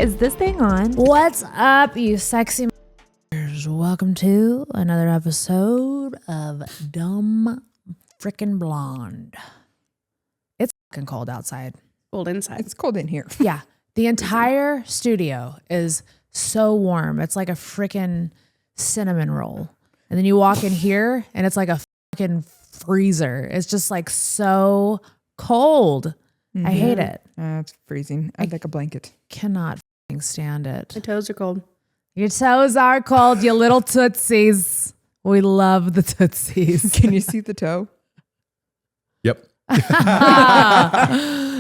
Is this thing on? What's up, you sexy m***ers? Welcome to another episode of Dumb Frickin' Blonde. It's fucking cold outside. Cold inside. It's cold in here. Yeah. The entire studio is so warm. It's like a frickin' cinnamon roll. And then you walk in here and it's like a fucking freezer. It's just like so cold. I hate it. It's freezing. I'd like a blanket. Cannot fucking stand it. My toes are cold. Your toes are cold, you little tootsies. We love the tootsies. Can you see the toe? Yep.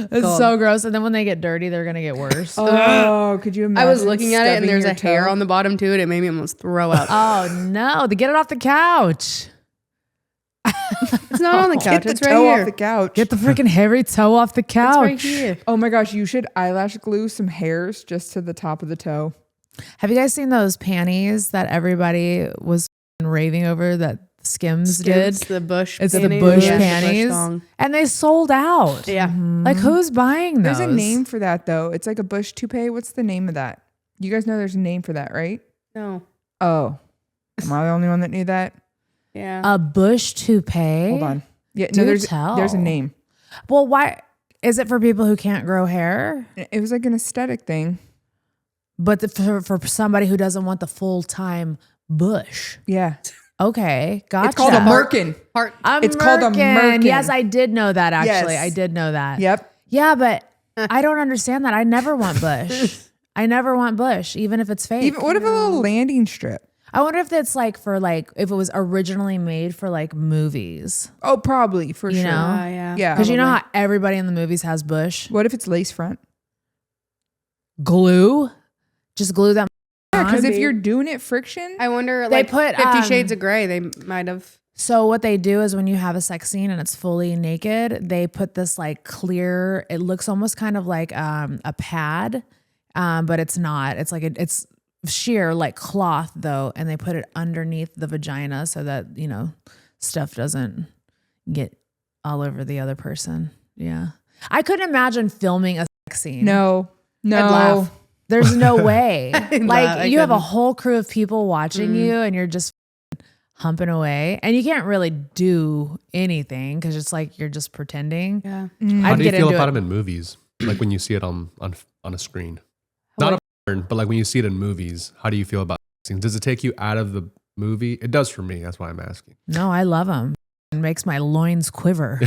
It's so gross. And then when they get dirty, they're going to get worse. Oh, could you imagine? I was looking at it and there's a hair toe? on the bottom too, and it made me almost throw up. Oh, no. Get it off the couch. It's not on the couch. Get the It's right toe here. off the couch. Get the freaking hairy toe off the It's couch. right here. Oh my gosh, you should eyelash glue some hairs just to the top of the toe. Have you guys seen those panties that everybody was raving over that Skims did? It's the bush. It's the panties. bush Yeah, the bush panties. thong. And they sold out. Yeah. Like, who's buying those? There's a name for that though. It's like a bush toupee. What's the name of that? You guys know there's a name for that, right? No. Oh, am I the only one that knew that? Yeah. A bush toupee? Hold on. Yeah, Do no, there's tell. a name. Well, why? Is it for people who can't grow hair? It was like an aesthetic thing. But for somebody who doesn't want the full-time bush. Yeah. Okay, gotcha. It's called a merkin. It's called a merkin. Yes, I did know that, actually. Yes. I did know that. Yep. Yeah, but I don't understand that. I never want bush. I never want bush, even if it's fake. Even what if a little landing strip? I wonder if it's like for like, if it was originally made for like movies. Oh, probably for You sure. know? Yeah. Yeah. Because you know how everybody in the movies has bush? What if it's lace front? Glue? Just glue that Because on. if you're doing it friction, I wonder, They like, put, 50 Shades of Grey, they might have. So what they do is when you have a sex scene and it's fully naked, they put this like clear, it looks almost kind of like a pad, but it's not. It's like it's sheer like cloth though, and they put it underneath the vagina so that, you know, stuff doesn't get all over the other person. Yeah. I couldn't imagine filming a sex scene. no. I'd laugh. There's no way. I Like you have a couldn't. whole crew of people watching you and you're just humping away and you can't really do anything because it's like you're just pretending. Yeah. How I'd do you get feel into about it. them in movies? Like when you see it on a screen? Not a porn, but like when you see it in movies, how do you feel about things? Does it take you out of the movie? It does for me. That's why I'm asking. No, I love them. It makes my loins quiver.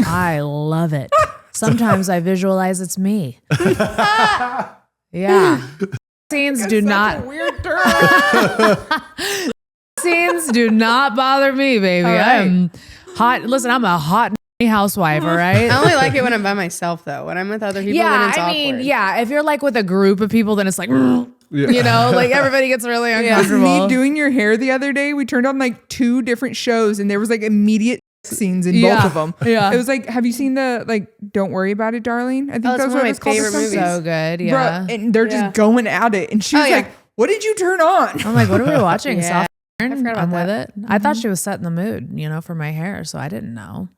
I love it. Sometimes I visualize it's me. Yeah. Scenes do not. Weird term. Scenes do not bother me, baby. All right. I'm hot. Listen, I'm a hot housewife, all right? I only like it when I'm by myself, though. When I'm with other people, then it's awkward. yeah. If you're like with a group of people, then it's like, you know, like everybody gets really uncomfortable. Me doing your hair the other day, we turned on like 2 different shows and there was like immediate scenes in both of them. Yeah. It was like, have you seen the like Don't Worry About It, Darling? I think Oh, it's that's one of what my it's called. favorite or something. movies. So good. Yeah. Bruh, and they're just going at it. And she was yeah. like, what did you turn on? I'm like, what are we watching? Yeah. Soft I forgot about I'm with that. it. I thought she was setting the mood, you know, for my hair, so I didn't know.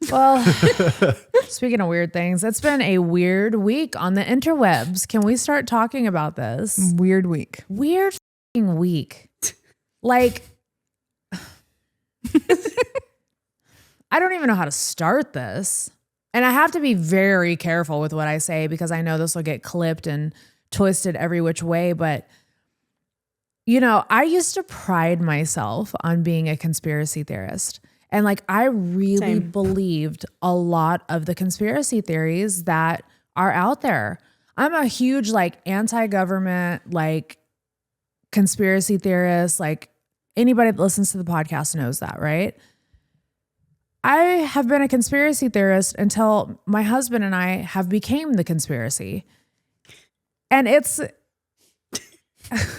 Well, speaking of weird things, it's been a weird week on the interwebs. Can we start talking about this? Weird week. Weird f***ing week. Like, I don't even know how to start this. And I have to be very careful with what I say because I know this will get clipped and twisted every which way. But, you know, I used to pride myself on being a conspiracy theorist. And like, I really Same. believed a lot of the conspiracy theories that are out there. I'm a huge like anti-government, like conspiracy theorist. Like anybody that listens to the podcast knows that, right? I have been a conspiracy theorist until my husband and I have became the conspiracy. And it's, I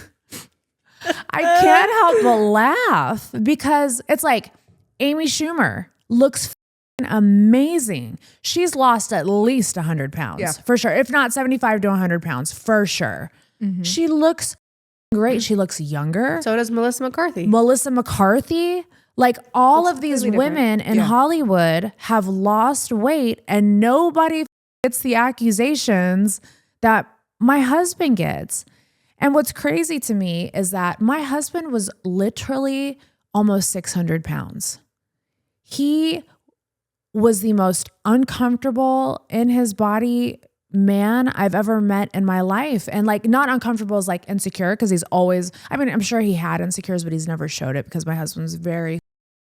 can't help but laugh because it's like Amy Schumer looks amazing. She's lost at least 100 pounds for sure. If not 75 to 100 pounds for sure. She looks great. She looks younger. So does Melissa McCarthy. Melissa McCarthy, like all Looks of these completely women in Hollywood have lost weight and nobody gets the accusations that my husband gets. And what's crazy to me is that my husband was literally almost 600 pounds. He was the most uncomfortable in his body man I've ever met in my life. And like, not uncomfortable as like insecure, because he's always, I mean, I'm sure he had insecures, but he's never showed it because my husband's very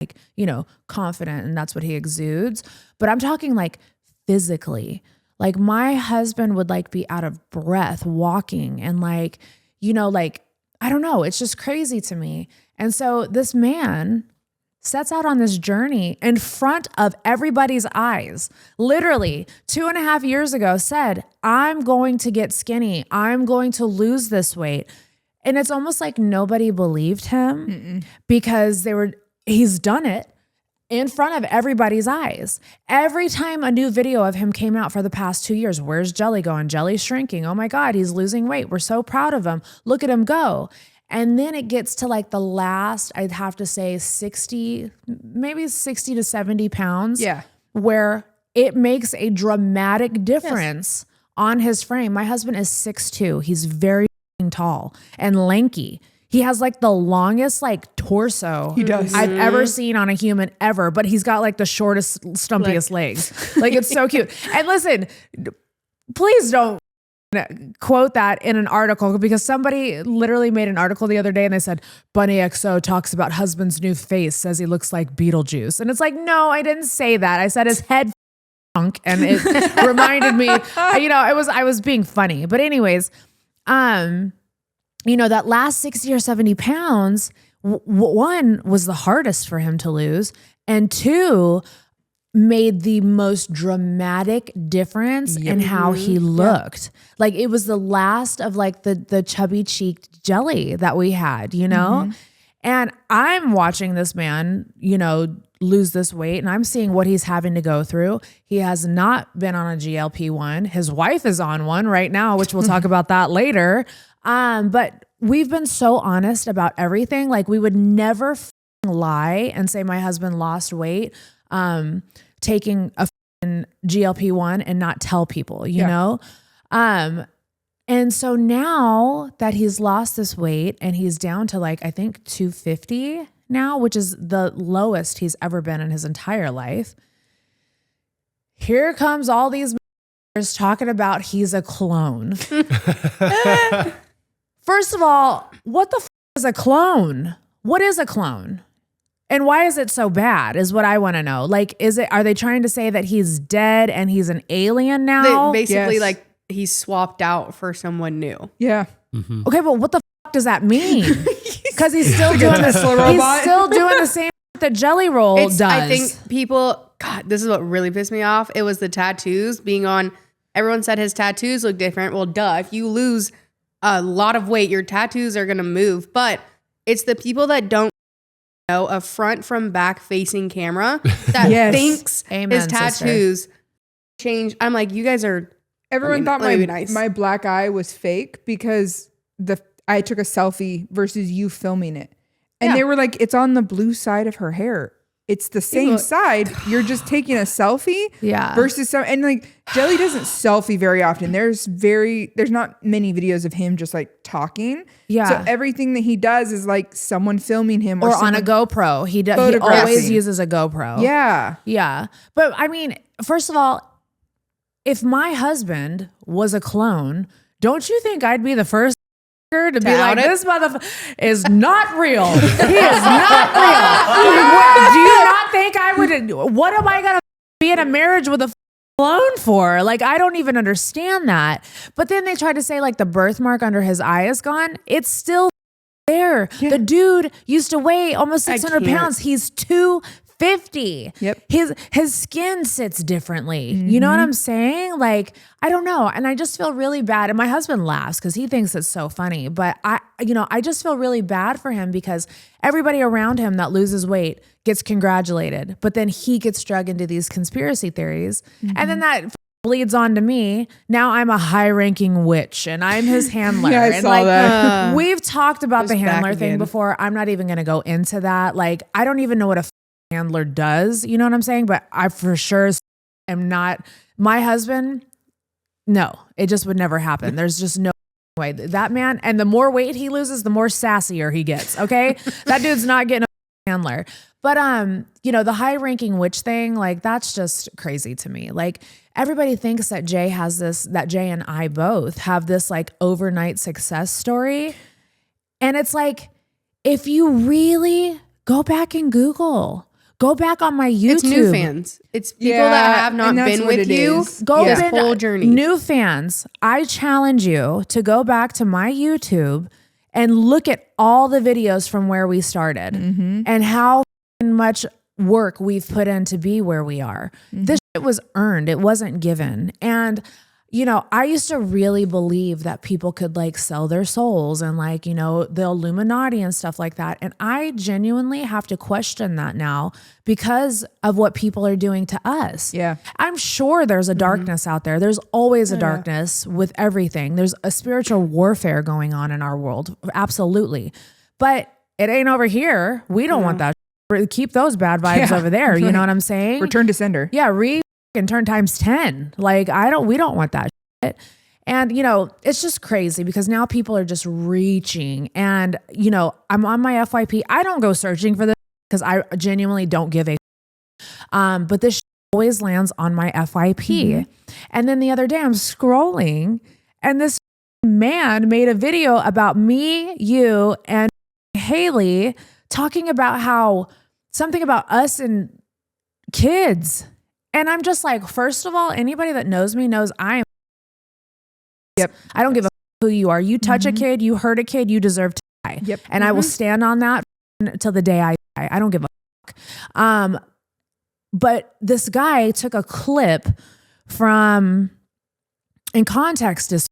like, you know, confident, and that's what he exudes. But I'm talking like physically, like my husband would like be out of breath walking, and like, you know, like, I don't know, it's just crazy to me. And so this man sets out on this journey in front of everybody's eyes. Literally 2.5 years ago said, I'm going to get skinny. I'm going to lose this weight. And it's almost like nobody believed him because he's done it in front of everybody's eyes. Every time a new video of him came out for the past 2 years, where's Jelly going? Jelly's shrinking. Oh my God, he's losing weight. We're so proud of him. Look at him go. And then it gets to like the last, I'd have to say 60, maybe 60 to 70 pounds. Yeah. Where it makes a dramatic difference on his frame. My husband is 6'2". He's very tall and lanky. He has like the longest like torso I've ever seen on a human ever, but he's got like the shortest, stumpiest legs. Like it's so cute. And listen, please don't quote that in an article, because somebody literally made an article the other day and they said, Bunnie XO talks about husband's new face, says he looks like Beetlejuice. And it's like, no, I didn't say that. I said his head shrunk, and it reminded me, you know, I was being funny. But anyways, you know, that last 60 or 70 pounds, one was the hardest for him to lose, and two made the most dramatic difference in how he looked. Like it was the last of like the chubby cheeked Jelly that we had, you know? And I'm watching this man, you know, lose this weight, and I'm seeing what he's having to go through. He has not been on a GLP-1. His wife is on one right now, which we'll talk about that later. But we've been so honest about everything. Like we would never lie and say my husband lost weight, taking a GLP-1 and not tell people, you know? And so now that he's lost this weight and he's down to like, I think 250 now, which is the lowest he's ever been in his entire life. Here comes all these talking about he's a clone. First of all, what the is a clone? What is a clone? And why is it so bad is what I want to know. Like, are they trying to say that he's dead and he's an alien now? Basically, like he's swapped out for someone new. Yeah. Okay, but what the does that mean? Because he's still doing this. He's still doing the same that Jelly Roll does. I think people, God, this is what really pissed me off. It was the tattoos being on. Everyone said his tattoos look different. Well, duh. If you lose a lot of weight, your tattoos are going to move. But it's the people that don't know a front from back facing camera that thinks his tattoos change. I'm like, you guys are. Everyone thought my black eye was fake because I took a selfie versus you filming it. And they were like, it's on the blue side of her hair. It's the same side. You're just taking a selfie versus and like Jelly doesn't selfie very often. There's not many videos of him just like talking. Yeah. So everything that he does is like someone filming him or on a GoPro. He always uses a GoPro. Yeah. Yeah. But I mean, first of all, if my husband was a clone, don't you think I'd be the first to be like, this motherfucker is not real. He is not real. Do you not think I would? What am I gonna be in a marriage with a clone for? Like, I don't even understand that. But then they try to say like the birthmark under his eye is gone. It's still there. Yeah. The dude used to weigh almost 600 pounds. He's 250. Yep. His skin sits differently. You know what I'm saying? Like, I don't know. And I just feel really bad. And my husband laughs because he thinks it's so funny. But I just feel really bad for him because everybody around him that loses weight gets congratulated. But then he gets dragged into these conspiracy theories. And then that bleeds on to me. Now I'm a high-ranking witch and I'm his handler. Yeah, I saw that. We've talked about the handler thing before. I'm not even going to go into that. Like, I don't even know what a handler does, you know what I'm saying? But I for sure am not. My husband No, it just would never happen. There's just no way. That man, and the more weight he loses, the more sassier he gets. Okay. That dude's not getting a handler. But, the high ranking witch thing, like that's just crazy to me. Like everybody thinks that Jay and I both have this like overnight success story. And it's like, if you really go back and go back on my YouTube. It's new fans. It's people that have not been with you. Go this whole journey. New fans. I challenge you to go back to my YouTube and look at all the videos from where we started and how much work we've put in to be where we are. This shit was earned. It wasn't given. And, I used to really believe that people could like sell their souls and like, the Illuminati and stuff like that. And I genuinely have to question that now because of what people are doing to us. Yeah. I'm sure there's a darkness out there. There's always a darkness with everything. There's a spiritual warfare going on in our world. Absolutely. But it ain't over here. We don't want that. Keep those bad vibes over there. You know what I'm saying? Return to sender. Yeah. And turn times 10. Like we don't want that shit. And it's just crazy because now people are just reaching and I'm on my FYP. I don't go searching for this because I genuinely don't give a but this always lands on my FYP. And then the other day I'm scrolling and this man made a video about me, you, and Haley talking about how something about us and kids. And I'm just like, first of all, anybody that knows me knows I don't give a who you are. You touch a kid, you hurt a kid, you deserve to die. Yep. And I will stand on that till the day I die. I don't give a fuck. But this guy took a clip from, in context is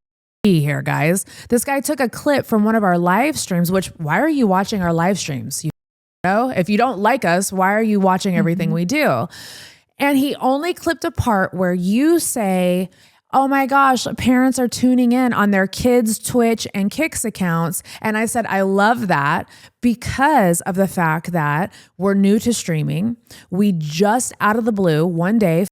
key here, guys. This guy took a clip from one of our live streams, which why are you watching our live streams? If you don't like us, why are you watching everything we do? And he only clipped a part where you say, oh my gosh, parents are tuning in on their kids' Twitch and Kicks accounts. And I said, I love that because of the fact that we're new to streaming. We just out of the blue, one day,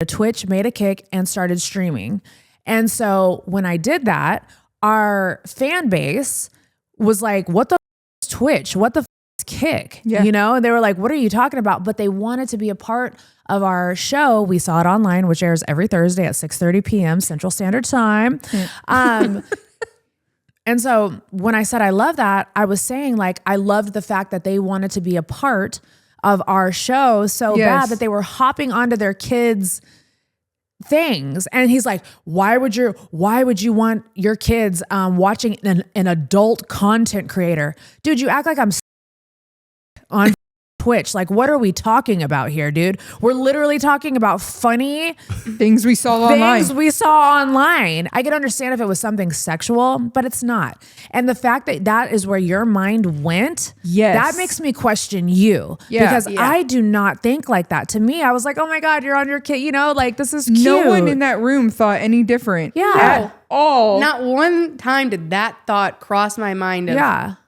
Twitch made a kick and started streaming. And so when I did that, our fan base was like, what the is Twitch? What the is Kick? Yeah. And they were like, what are you talking about? But they wanted to be a part of our show. We saw it online, which airs every Thursday at 6:30 p.m. Central Standard Time. And so when I said I love that, I was saying like I loved the fact that they wanted to be a part of our show so bad that they were hopping onto their kids' things. And he's like, why would you want your kids watching an adult content creator? Dude, you act like I'm on Twitch. Like, what are we talking about here, dude? We're literally talking about funny things we saw online. I could understand if it was something sexual, but it's not. And the fact that that is where your mind went, that makes me question you. Because I do not think like that. To me, I was like, oh my God, you're on your kid. Like, this is cute. No one in that room thought any different. Yeah. At all. Not one time did that thought cross my mind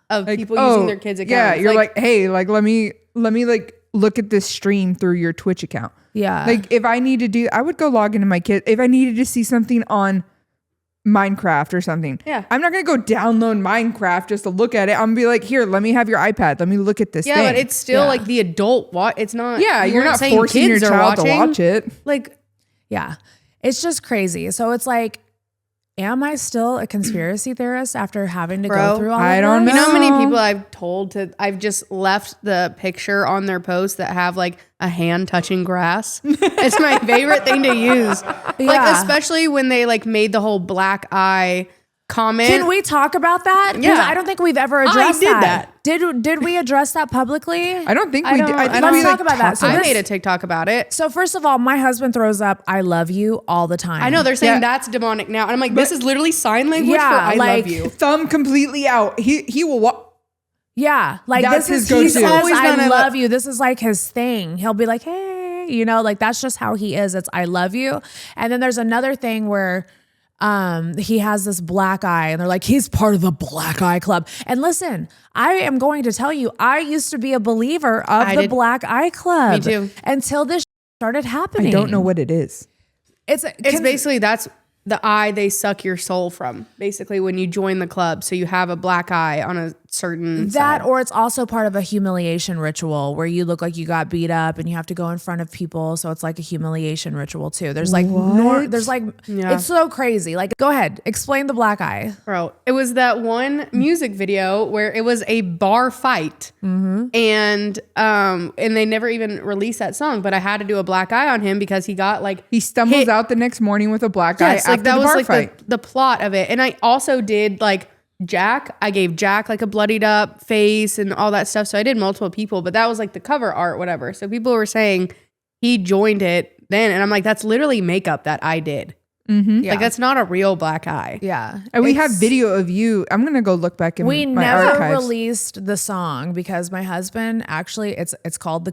of like, people using their kids' accounts. Yeah, you're like, hey, like, let me like look at this stream through your Twitch account. Yeah. Like if I need to do, I would go log into my kid. If I needed to see something on Minecraft or something. Yeah. I'm not going to go download Minecraft just to look at it. I'm going to be like, here, let me have your iPad. Let me look at this thing. Yeah, but it's still like the adult it's not. Yeah. You're not forcing your child to watch it. Like, yeah, it's just crazy. So it's like, am I still a conspiracy theorist after having to go through all I don't know. You know how many people I've just left the picture on their post that have like a hand touching grass. It's my favorite thing to use. Like, especially when they like made the whole black eye comment. Can we talk about that? Yeah. I don't think we've ever addressed that. Did we address that publicly? I don't think we did. I don't talk about that. So I made a TikTok about it. So first of all, my husband throws up "I love you" all the time. I know they're saying that's demonic now, and I'm like, this is literally sign language for "I love you." Thumb completely out. He will walk. Yeah, like that's this is his he says go-to. I love you. This is like his thing. He'll be like, hey, like that's just how he is. It's I love you. And then there's another thing where he has this black eye and they're like, he's part of the black eye club. And listen, I am going to tell you, I used to be a believer of the black eye club. Me too. Until this started happening. I don't know what it is. It's basically the eye they suck your soul from, basically, when you join the club. So you have a black eye on a certain that, side. or it's also part of a humiliation ritual where you look like you got beat up and you have to go in front of people. So it's like a humiliation ritual too. There's like, it's so crazy. Like, go ahead, explain the black eye. Bro, it was that one music video where it was a bar fight, and they never even released that song. But I had to do a black eye on him because he got like he stumbles out the next morning with a black eye. Yes, like that was like the plot of it. And I also did like Jack. I gave Jack like a bloodied up face and all that stuff. So I did multiple people, but that was like the cover art, whatever. So people were saying he joined it then, and I'm like, that's literally makeup that I did. Like that's not a real black eye. Yeah. And we have video of you. I'm gonna go look back in my archives. We never released the song because my husband actually, it's called the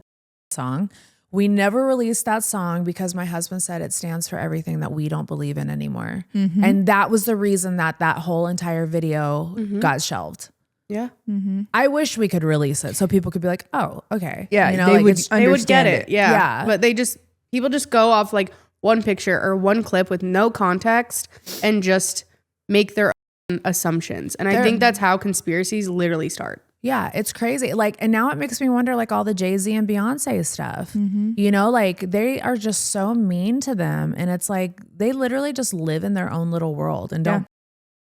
song. We never released that song because my husband said it stands for everything that we don't believe in anymore. And that was the reason that whole entire video got shelved. Yeah. I wish we could release it so people could be like, oh, okay. Yeah, you know, they would get it. Yeah. Yeah. But people just go off like one picture or one clip with no context and just make their own assumptions. And I think that's how conspiracies literally start. Yeah, it's crazy. Like, and now it makes me wonder, like all the Jay-Z and Beyonce stuff, you know, like they are just so mean to them. And it's like, they literally just live in their own little world and don't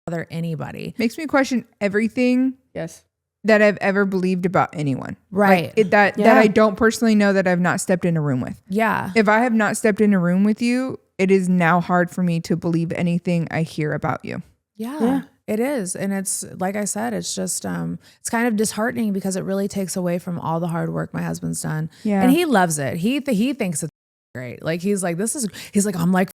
bother anybody. Makes me question everything that I've ever believed about anyone. Right. Like that I don't personally know, that I've not stepped in a room with. Yeah. If I have not stepped in a room with you, it is now hard for me to believe anything I hear about you. Yeah. It is. And it's like I said, it's just, it's kind of disheartening because it really takes away from all the hard work my husband's done. Yeah. And he loves it. He thinks it's great. Like, he's like, I'm like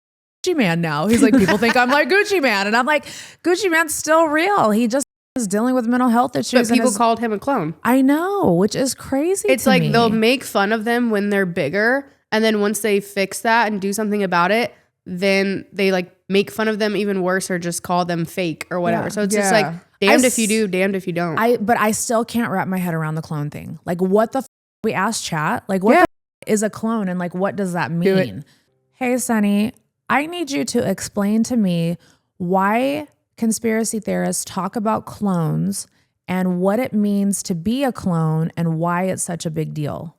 Gucci Man now. He's like, people think I'm like Gucci Man. And I'm like, Gucci Man's still real. He just is dealing with mental health issues. But people called him a clone. I know, which is crazy. It's like they'll make fun of them when they're bigger. And then once they fix that and do something about it, then they like make fun of them even worse or just call them fake or whatever. So it's just like damned if you do, damned if you don't. But I still can't wrap my head around the clone thing. Like, what the we asked chat, like what the is a clone and like what does that mean? Hey Sunny, I need you to explain to me why conspiracy theorists talk about clones and what it means to be a clone and why it's such a big deal.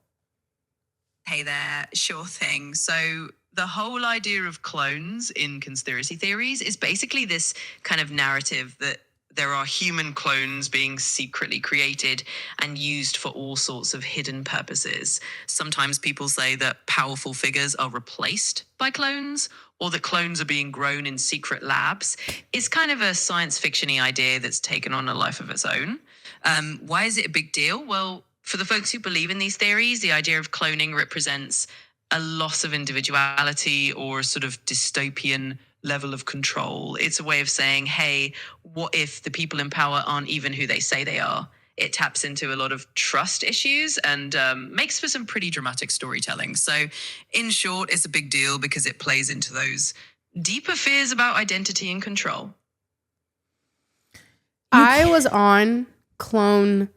Hey there, sure thing. So the whole idea of clones in conspiracy theories is basically this kind of narrative that there are human clones being secretly created and used for all sorts of hidden purposes. Sometimes people say that powerful figures are replaced by clones, or that clones are being grown in secret labs. It's kind of a science fiction-y idea that's taken on a life of its own. Why is it a big deal? Well, for the folks who believe in these theories, the idea of cloning represents a loss of individuality or a sort of dystopian level of control. It's a way of saying, hey, what if the people in power aren't even who they say they are? It taps into a lot of trust issues and makes for some pretty dramatic storytelling. So in short, it's a big deal because it plays into those deeper fears about identity and control. I was on clone,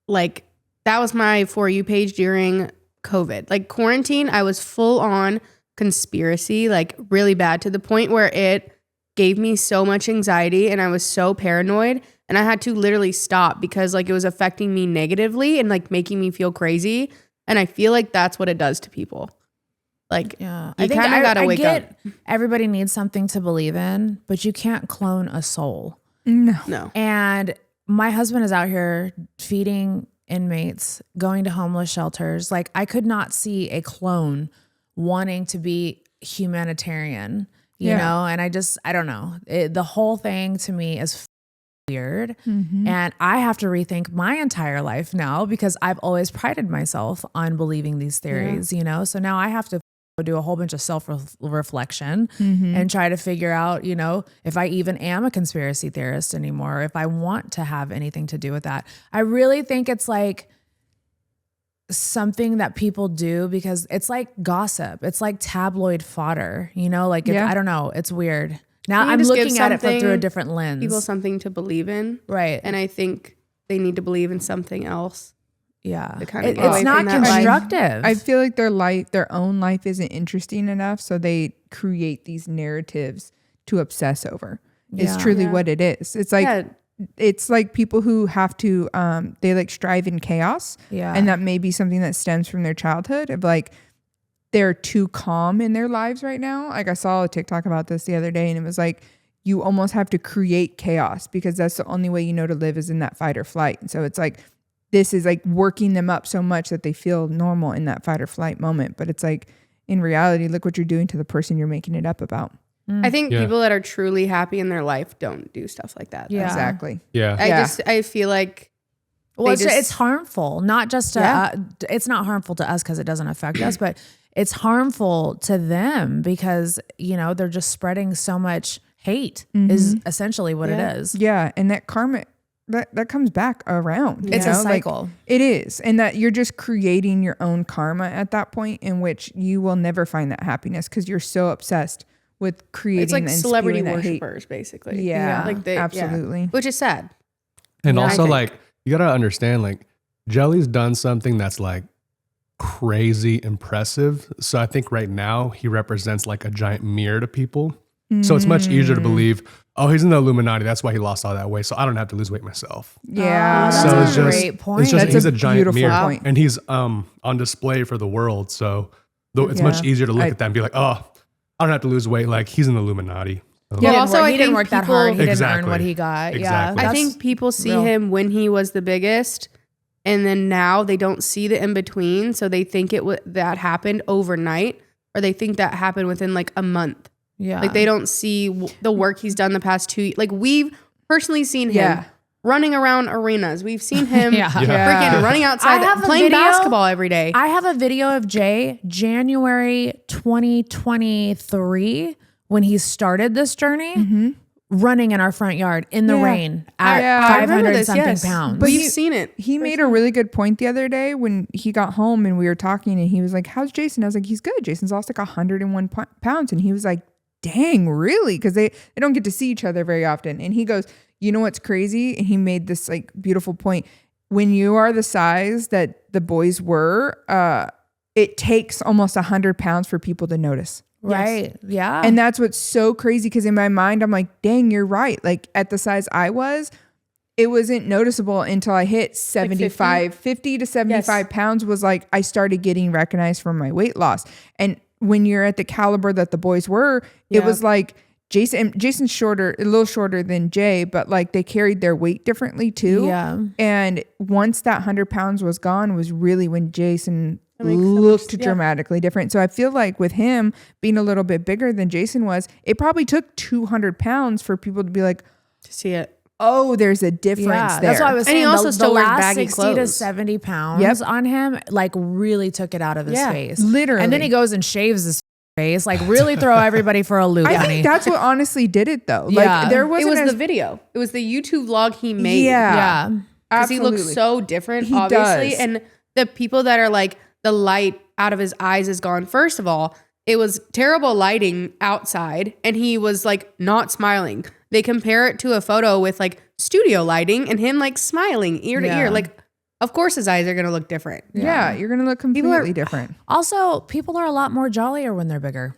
like that was my For You page during COVID. Like quarantine, I was full on conspiracy, like really bad, to the point where it gave me so much anxiety and I was so paranoid and I had to literally stop because like it was affecting me negatively and like making me feel crazy. And I feel like that's what it does to people. Like, yeah, you kind of got to wake up. Everybody needs something to believe in, but you can't clone a soul. No. And my husband is out here feeding inmates, going to homeless shelters. Like, I could not see a clone wanting to be humanitarian, you know? And I don't know. The whole thing to me is weird. And I have to rethink my entire life now because I've always prided myself on believing these theories, you know? So now I have to do a whole bunch of self-reflection and try to figure out, you know, if I even am a conspiracy theorist anymore, or if I want to have anything to do with that. I really think it's like something that people do because it's like gossip. It's like tabloid fodder, you know, like, I don't know. It's weird. Now I'm looking at it through a different lens. People something to believe in. Right. And I think they need to believe in something else. Yeah. It's not constructive. I feel like their own life isn't interesting enough. So they create these narratives to obsess over. Is truly what it is. It's like it's like people who have to they like strive in chaos. Yeah. And that may be something that stems from their childhood of like they're too calm in their lives right now. Like I saw a TikTok about this the other day and it was like you almost have to create chaos because that's the only way you know to live is in that fight or flight. And so it's like this is like working them up so much that they feel normal in that fight or flight moment. But it's like in reality, look what you're doing to the person you're making it up about. I think people that are truly happy in their life don't do stuff like that. Yeah. Exactly. Yeah. I feel like it's harmful, not just to it's not harmful to us because it doesn't affect us, but it's harmful to them because, you know, they're just spreading so much hate is essentially what it is. Yeah. And that karma, that comes back around. It's a cycle. Like, it is. And that you're just creating your own karma at that point in which you will never find that happiness because you're so obsessed with creating. It's like celebrity worshipers, basically. Yeah, like absolutely. Which is sad. And also, like, you gotta understand, like, Jelly's done something that's like crazy impressive. So I think right now he represents like a giant mirror to people. So it's much easier to believe, oh, he's in the Illuminati. That's why he lost all that weight. So I don't have to lose weight myself. Yeah, that's a great point. It's just he's a giant mirror, point. and he's on display for the world. So it's much easier to look at that and be like, oh, I don't have to lose weight. Like he's in the Illuminati. So. Yeah, also he didn't work that hard. He didn't earn what he got. Exactly. Yeah, I think people see him when he was the biggest, and then now they don't see the in between, so they think that happened overnight, or they think that happened within like a month. Yeah, like they don't see the work he's done the past 2 years. Like we've personally seen him running around arenas. We've seen him freaking running outside, playing basketball every day. I have a video of Jay January 2023 when he started this journey. Running in our front yard in the rain at 500 something pounds. But you've seen it. He made a really good point the other day when he got home and we were talking and he was like, how's Jason? I was like, he's good. Jason's lost like 101 pounds. And he was like, dang, really? Because they don't get to see each other very often. And he goes, you know what's crazy? And he made this like beautiful point. When you are the size that the boys were, it takes almost 100 pounds for people to notice. Right. Yes. Yeah. And that's what's so crazy because in my mind, I'm like, dang, you're right. Like at the size I was, it wasn't noticeable until I hit 75, like 50 to 75 pounds was like, I started getting recognized for my weight loss. And when you're at the caliber that the boys were, it was like Jason's shorter, a little shorter than Jay, but like they carried their weight differently too. Yeah. And once that 100 pounds was gone was really when Jason looked dramatically different. So I feel like with him being a little bit bigger than Jason was, it probably took 200 pounds for people to be like, to see it. Oh, there's a difference there. That's what I was saying. And he also still wears last baggy 60 clothes. to 70 pounds on him, like really took it out of his face. Literally. And then he goes and shaves his face, like really throw everybody for a loop. I think that's what honestly did it though. Like there wasn't it was the video. It was the YouTube vlog he made. Yeah. Because he looks so different, obviously. Does. And the people that are like, the light out of his eyes is gone. First of all, it was terrible lighting outside and he was like not smiling. They compare it to a photo with like studio lighting and him like smiling ear to ear. Like, of course his eyes are going to look different. Yeah, you're going to look completely different. Also, people are a lot more jollier when they're bigger.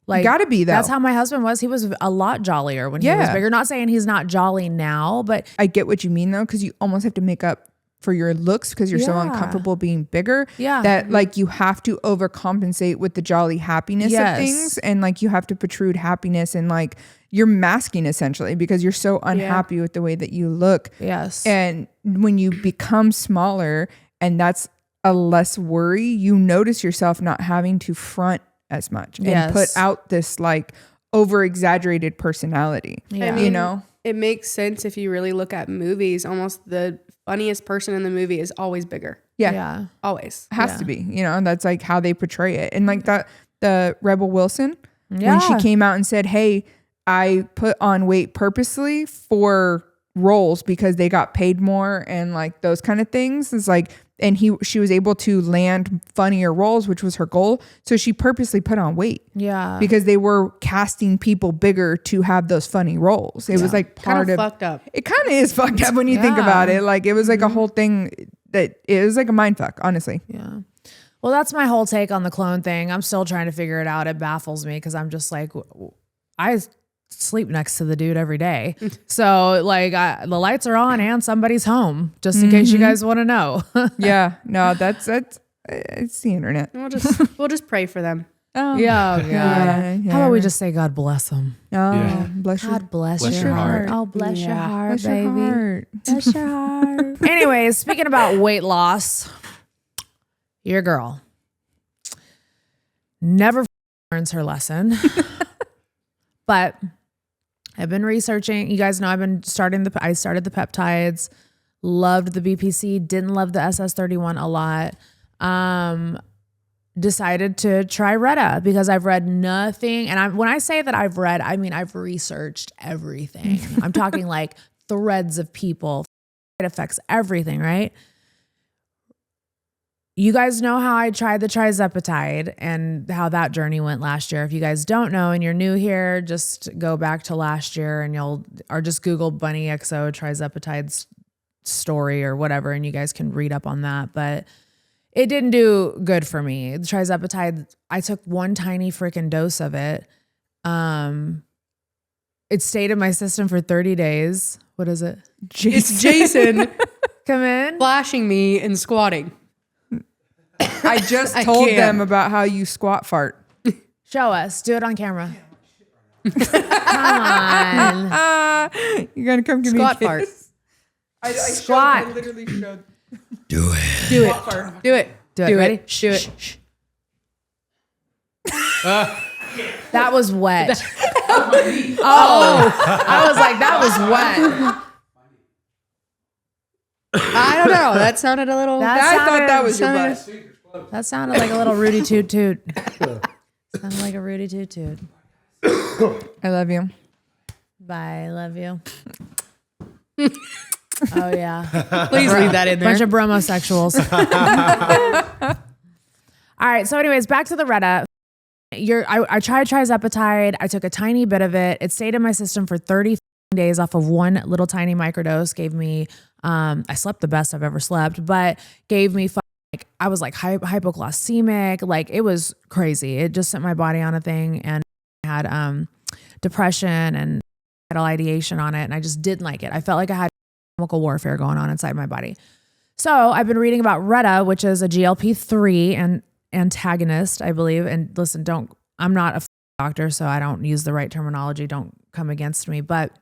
Like, gotta be though. That's how my husband was. He was a lot jollier when he was bigger. Not saying he's not jolly now, but I get what you mean though, because you almost have to make up for your looks because you're so uncomfortable being bigger that like you have to overcompensate with the jolly happiness of things, and like you have to protrude happiness and like you're masking essentially because you're so unhappy with the way that you look. Yes. And when you become smaller and that's a less worry, you notice yourself not having to front as much and put out this like over exaggerated personality. I mean, you know, it makes sense if you really look at movies. Almost the funniest person in the movie is always bigger. Yeah. Always. Has to be, you know, that's like how they portray it. And like that, the Rebel Wilson, when she came out and said, hey, I put on weight purposely for roles because they got paid more and like those kind of things. It's like, and she was able to land funnier roles, which was her goal. So she purposely put on weight. Yeah. Because they were casting people bigger to have those funny roles. It was like part of fucked up. It kind of is fucked up when you think about it. Like it was like a whole thing that it was like a mind fuck, honestly. Yeah. Well, that's my whole take on the clone thing. I'm still trying to figure it out. It baffles me because I'm just like, sleep next to the dude every day. So like the lights are on and somebody's home, just in case you guys want to know. Yeah, no, that's it's the internet. We'll just pray for them. Oh, yeah. How about we just say God bless them? Oh, bless your God bless your heart. Oh, bless your heart, bless baby. your heart. Bless your heart. Anyways, speaking about weight loss, your girl never learns her lesson. But I've been researching. You guys know I started the peptides, loved the BPC, didn't love the SS31 a lot. Decided to try Retta because I've read nothing. And when I say that I've read, I mean, I've researched everything. I'm talking like threads of people. It affects everything, right? You guys know how I tried the trizepatide and how that journey went last year. If you guys don't know and you're new here, just go back to last year and or just Google Bunnie XO trizepatide's story or whatever, and you guys can read up on that. But it didn't do good for me. The trizepatide, I took one tiny freaking dose of it. It stayed in my system for 30 days. What is it? It's Jason Come in. flashing me and squatting. I just told them about how you squat fart. Show us. Do it on camera. Come on. You're gonna come give Squat me a fart. kiss. I Squat. I literally showed. Do it. Do it. Do it. Ready? Do it. That was wet. I was like, that was wet. I don't know. That sounded a little. I thought that was your butt. That sounded like a little Rudy Toot Toot. Sounded like a Rudy Toot Toot. I love you. Bye. Love you. Oh yeah. Please leave that in there. Bunch of bromosexuals. All right. So anyways, back to the Retta. I tried trizepatide. I took a tiny bit of it. It stayed in my system for 30 days off of one little tiny microdose. Gave me, I slept the best I've ever slept, but gave me I was like hypoglycemic. Like it was crazy. It just sent my body on a thing, and I had depression and had ideation on it, and I just didn't like it. I felt like I had chemical warfare going on inside my body. So I've been reading about Retta, which is a GLP-3 and antagonist, I believe. And listen, I'm not a doctor, so I don't use the right terminology. Don't come against me. But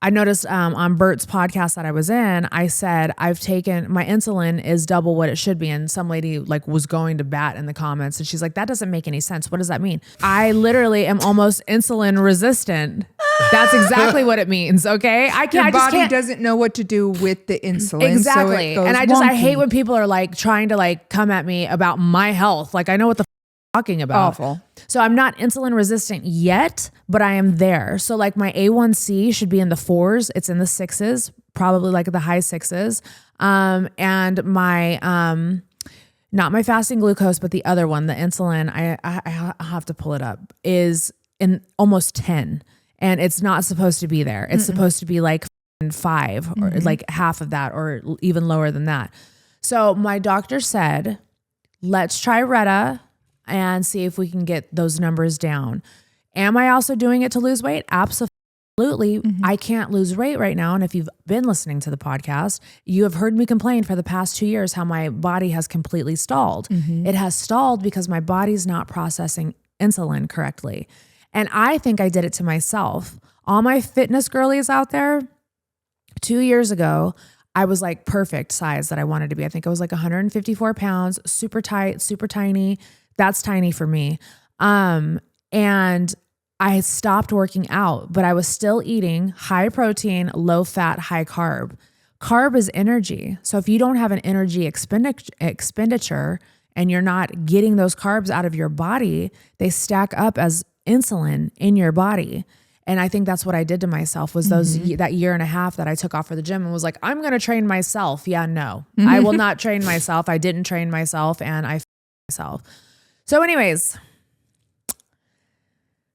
I noticed on Bert's podcast that I was in, I said, I've taken, my insulin is double what it should be. And some lady was going to bat in the comments, and she's like, that doesn't make any sense. What does that mean? I literally am almost insulin resistant. That's exactly what it means. Okay. Your body doesn't know what to do with the insulin. Exactly. So and I hate when people are trying to come at me about my health. Like I know what the talking about. Awful. So I'm not insulin resistant yet, but I am there. So my A1C should be in the 4s. It's in the 6s, probably the high 6s. And my, not my fasting glucose, but the other one, the insulin, I have to pull it up, is in almost 10. And it's not supposed to be there. It's supposed to be 5 or half of that or even lower than that. So my doctor said, let's try Retta and see if we can get those numbers down. Am I also doing it to lose weight? Absolutely. I can't lose weight right now. And if you've been listening to the podcast, you have heard me complain for the past 2 years how my body has completely stalled. It has stalled because my body's not processing insulin correctly. And I think I did it to myself. All my fitness girlies out there, 2 years ago, I was perfect size that I wanted to be. I think I was 154 pounds, super tight, super tiny. That's tiny for me. And I stopped working out, but I was still eating high protein, low fat, high carb. Carb is energy. So if you don't have an energy expenditure and you're not getting those carbs out of your body, they stack up as insulin in your body. And I think that's what I did to myself was that year and a half that I took off for the gym and was like, I'm going to train myself. Yeah, no, I will not train myself. I didn't train myself and I myself. So anyways,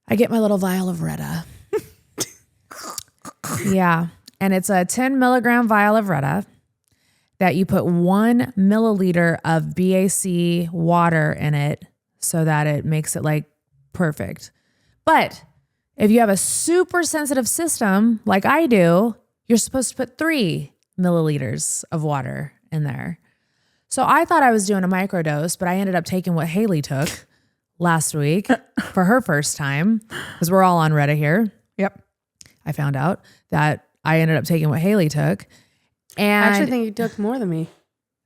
I get my little vial of Retta. Yeah. And it's a 10 milligram vial of Retta that you put 1 milliliter of BAC water in it so that it makes it perfect. But If you have a super sensitive system like I do, you're supposed to put 3 milliliters of water in there. So I thought I was doing a microdose, but I ended up taking what Haley took last week for her first time, because we're all on Reddit here. Yep. I found out that I ended up taking what Haley took. And I actually think you took more than me.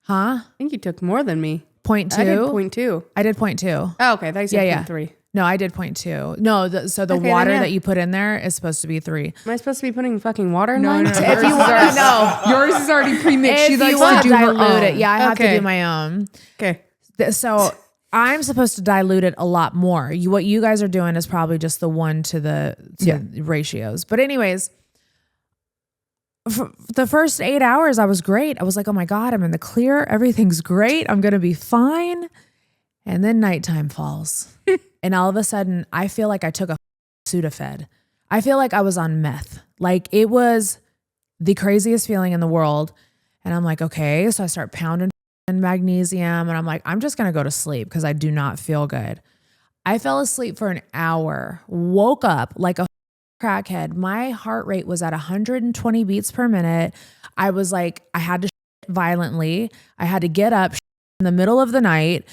Huh? I think you took more than me. 0.2? I did 0.2. I did 0.2. Oh, okay. I thought you said 0.3. No, I did 0.2. No, so the Okay, water then, yeah. that you put in there is supposed to be 3. Am I supposed to be putting fucking water in mine? No. If you want to know, Yours is already pre-mixed. She if likes you want to to do her dilute it, own. yeah, I have to Okay. do my own. Okay. So I'm supposed to dilute it a lot more. What you guys are doing is probably just the 1 to the ratios. But anyways, for the first 8 hours, I was great. I was like, oh my God, I'm in the clear. Everything's great. I'm going to be fine. And then nighttime falls. And all of a sudden, I feel like I took a Sudafed. I feel like I was on meth. Like it was the craziest feeling in the world. And I'm like, okay. So I start pounding magnesium and I'm like, I'm just going to go to sleep because I do not feel good. I fell asleep for an hour, woke up like a crackhead. My heart rate was at 120 beats per minute. I was like, I had to violently. I had to get up in the middle of the night.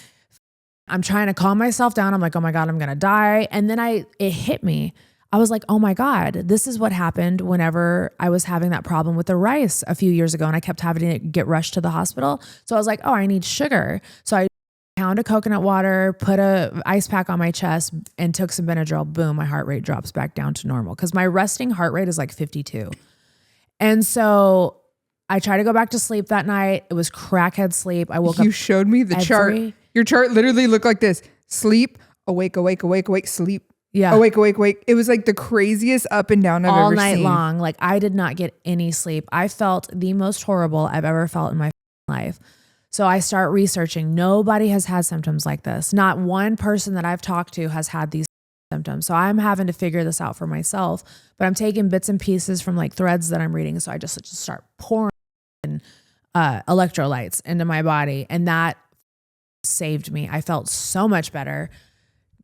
I'm trying to calm myself down. I'm like, oh my God, I'm going to die. And then it hit me. I was like, oh my God, this is what happened whenever I was having that problem with the rice a few years ago and I kept having to get rushed to the hospital. So I was like, oh, I need sugar. So I pound of coconut water, put a ice pack on my chest and took some Benadryl. Boom, my heart rate drops back down to normal because my resting heart rate is like 52. And so I tried to go back to sleep that night. It was crackhead sleep. I woke up. You showed me the chart. Your chart literally looked like this: sleep, awake, awake, awake, awake, sleep. Yeah. Awake, awake, awake. It was like the craziest up and down I've all ever night seen. long. Like I did not get any sleep. I felt the most horrible I've ever felt in my life. So I start researching. Nobody has had symptoms like this. Not one person that I've talked to has had these symptoms. So I'm having to figure this out for myself, but I'm taking bits and pieces from like threads that I'm reading. So I just start pouring electrolytes into my body. And that saved me. I felt so much better.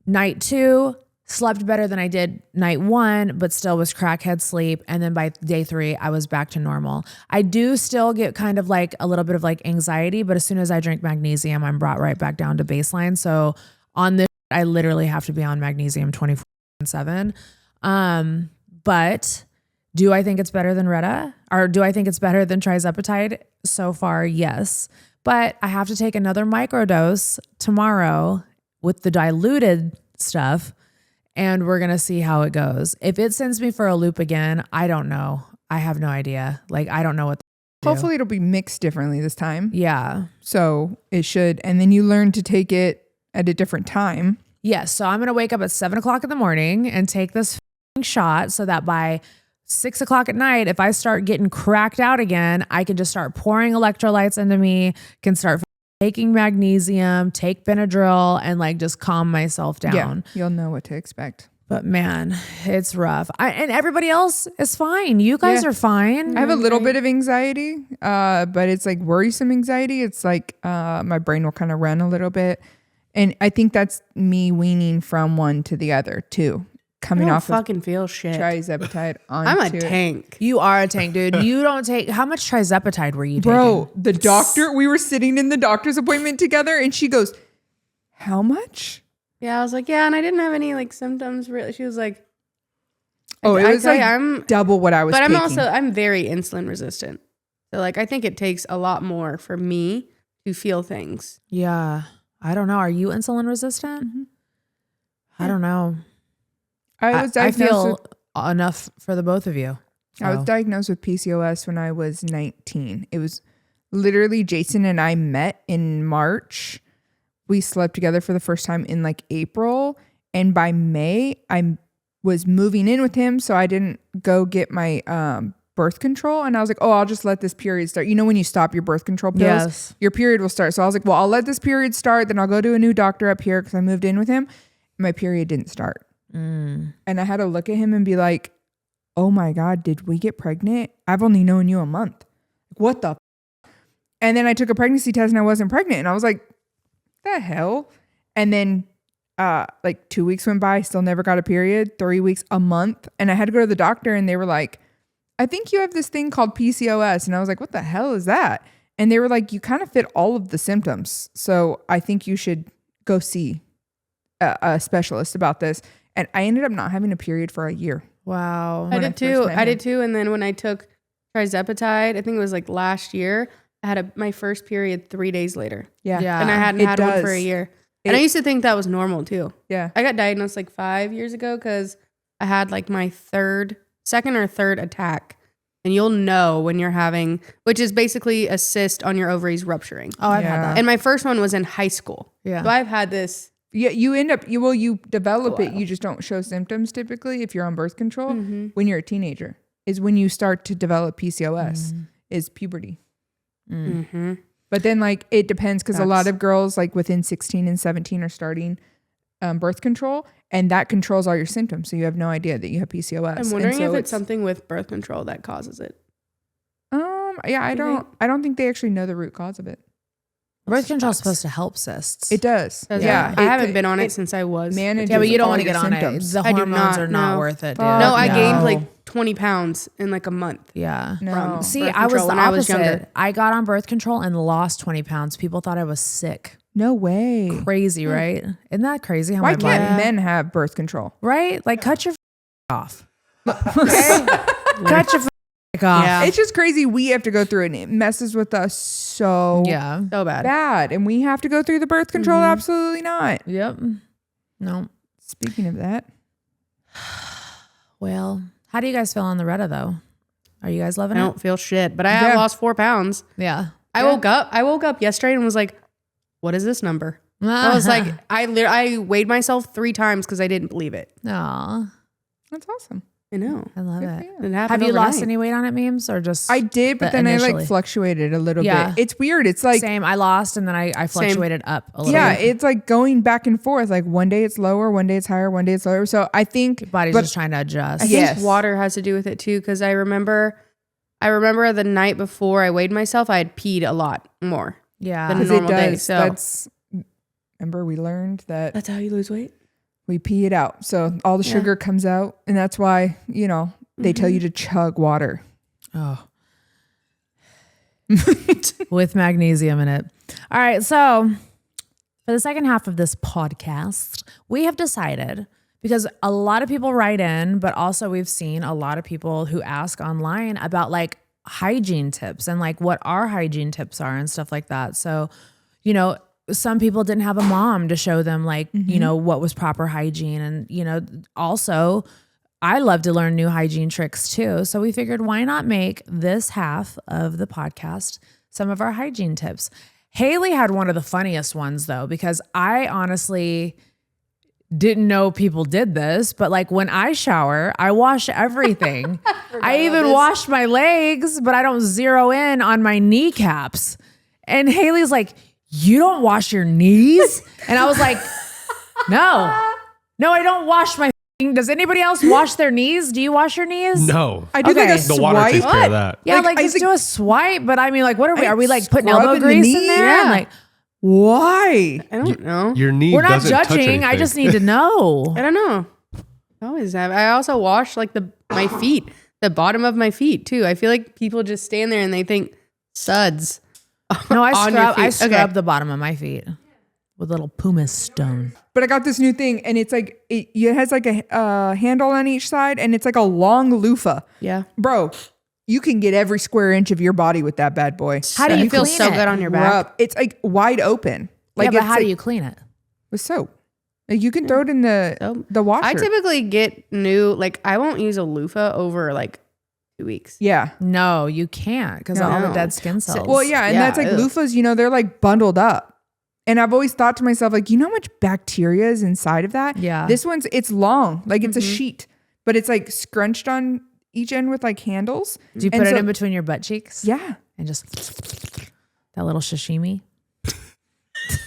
Night 2, slept better than I did night 1, but still was crackhead sleep. And then by day 3, I was back to normal. I do still get kind of like a little bit of like anxiety, but as soon as I drink magnesium, I'm brought right back down to baseline. So on this, I literally have to be on magnesium 24/7. But do I think it's better than Retta? Or do I think it's better than Trizepatide? So far, yes. But I have to take another microdose tomorrow with the diluted stuff. And we're going to see how it goes. If it sends me for a loop again, I don't know. I have no idea. Like, I don't know what to do. Hopefully it'll be mixed differently this time. Yeah. So it should. And then you learn to take it at a different time. Yes. So I'm going to wake up at 7 o'clock in the morning and take this shot so that by 6 o'clock at night, if I start getting cracked out again, I can just start pouring electrolytes into me, can start taking magnesium, take Benadryl, and like just calm myself down. Yeah, you'll know what to expect. But man, it's rough. And everybody else is fine. You guys are fine. I have a little bit of anxiety, but it's like worrisome anxiety. It's like my brain will kind of run a little bit. And I think that's me weaning from one to the other too. Coming off fucking feel shit. Trizepatide onto I'm a tank. You are a tank, dude. You don't take, how much Trizepatide were you taking? Bro, the doctor, we were sitting in the doctor's appointment together and she goes, how much? Yeah, I was like, yeah, and I didn't have any like symptoms really. She was like, oh, it was like I'm double what I was taking. I'm very insulin resistant. So like, I think it takes a lot more for me to feel things. Yeah. I don't know. Are you insulin resistant? Mm-hmm. I don't know. I feel enough for the both of you. I was diagnosed with PCOS when I was 19. It was literally Jason and I met in March. We slept together for the first time in like April. And by May, I was moving in with him. So I didn't go get my birth control. And I was like, oh, I'll just let this period start. You know, when you stop your birth control pills, your period will start. So I was like, well, I'll let this period start. Then I'll go to a new doctor up here because I moved in with him. My period didn't start. And I had to look at him and be like, oh my God, did we get pregnant? I've only known you a month. What the? And then I took a pregnancy test and I wasn't pregnant. And I was like, the hell? And then like 2 weeks went by, still never got a period. 3 weeks, a month. And I had to go to the doctor and they were like, I think you have this thing called PCOS. And I was like, what the hell is that? And they were like, you kind of fit all of the symptoms. So I think you should go see a specialist about this. And I ended up not having a period for a year. Wow. I did too. And then when I took trizepatide, I think it was like last year, I had my first period 3 days later. Yeah. And I hadn't had one for a year. And I used to think that was normal too. Yeah. I got diagnosed like 5 years ago because I had like my second or third attack. And you'll know when you're having, which is basically a cyst on your ovaries rupturing. Oh, I've had that. And my first one was in high school. Yeah. So I've had this. Yeah, you develop it. You just don't show symptoms typically if you're on birth control when you're a teenager. Is when you start to develop PCOS is puberty. Mm-hmm. But then like it depends because a lot of girls like within 16 and 17 are starting birth control and that controls all your symptoms. So you have no idea that you have PCOS. I'm wondering if it's something with birth control that causes it. Yeah, I don't think they actually know the root cause of it. Birth control is supposed to help cysts. It does. Yeah. I haven't been on it since I was. Manages Yeah, but you don't all want to your get on it. symptoms. The hormones are not worth it, dude. No, I gained like 20 pounds in like a month. Yeah. No. See, birth I was control the when I was opposite. younger. I got on birth control and lost 20 pounds. People thought I was sick. No way. Crazy, right? Isn't that crazy how Why my body... can't men have birth control? Right? Like, cut your off. Okay? Cut your off. Yeah. It's just crazy. We have to go through it and it messes with us so So bad. bad. And we have to go through the birth control? Absolutely not. Yep. No. Speaking of that. Well, how do you guys feel on the Retta, though? Are you guys loving I it? don't feel shit, but I have lost 4 pounds. Yeah. I woke up yesterday and was like, what is this number? I was like, I weighed myself 3 times because I didn't believe it. Aw, That's awesome. I know. I love it. It happened Have you overnight. lost any weight on it, memes, or just... I did, but then I like fluctuated a little bit. It's weird. It's like... Same. I lost and then I fluctuated up a little bit. it's like going back and forth. Like one day it's lower, one day it's higher, one day it's lower. So I think... Your body's just trying to adjust. I think water has to do with it too, because I remember the night before I weighed myself, I had peed a lot more than a normal day. So remember we learned that... That's how you lose weight? We pee it out. So all the sugar comes out. And that's why, they tell you to chug water. Oh. With magnesium in it. All right. So for the second half of this podcast, we have decided, because a lot of people write in, but also we've seen a lot of people who ask online about like hygiene tips and like what our hygiene tips are and stuff like that. So, some people didn't have a mom to show them like, what was proper hygiene. And, also I love to learn new hygiene tricks too. So we figured why not make this half of the podcast some of our hygiene tips. Haley had one of the funniest ones though, because I honestly didn't know people did this, but like when I shower, I wash everything. I even wash my legs, but I don't zero in on my kneecaps. And Haley's like, you don't wash your knees? And I was like, no, I don't wash my. Does anybody else wash their knees? Do you wash your knees? No. I do like a the water takes care of that. Yeah, like just do a swipe. But I mean, like, what are we? Are we like putting elbow grease in there? Yeah. And like, why? I don't know. Your knee we're not doesn't touch judging. anything. I just need to know. I don't know. I always have. I also wash like my feet, the bottom of my feet too. I feel like people just stand there and they think suds. No, I on your feet. scrub the bottom of my feet with a little pumice stone. But I got this new thing and it's like, it has like a handle on each side and it's like a long loofah. Yeah. Bro, you can get every square inch of your body with that bad boy. How do you feel clean so it? good on your back? It's like wide open. Like Yeah, but it's how like, do you clean it? with soap. Like you can throw it in the washer. I typically get new, like I won't use a loofah over like 2 weeks. Yeah. No, you can't because of all the No. dead skin cells. Well, yeah, and that's like loofahs, they're like bundled up. And I've always thought to myself, like, how much bacteria is inside of that? Yeah. This one's, it's long, like it's a sheet, but it's like scrunched on each end with like handles. Do you put it in between your butt cheeks? Yeah. And just that little sashimi?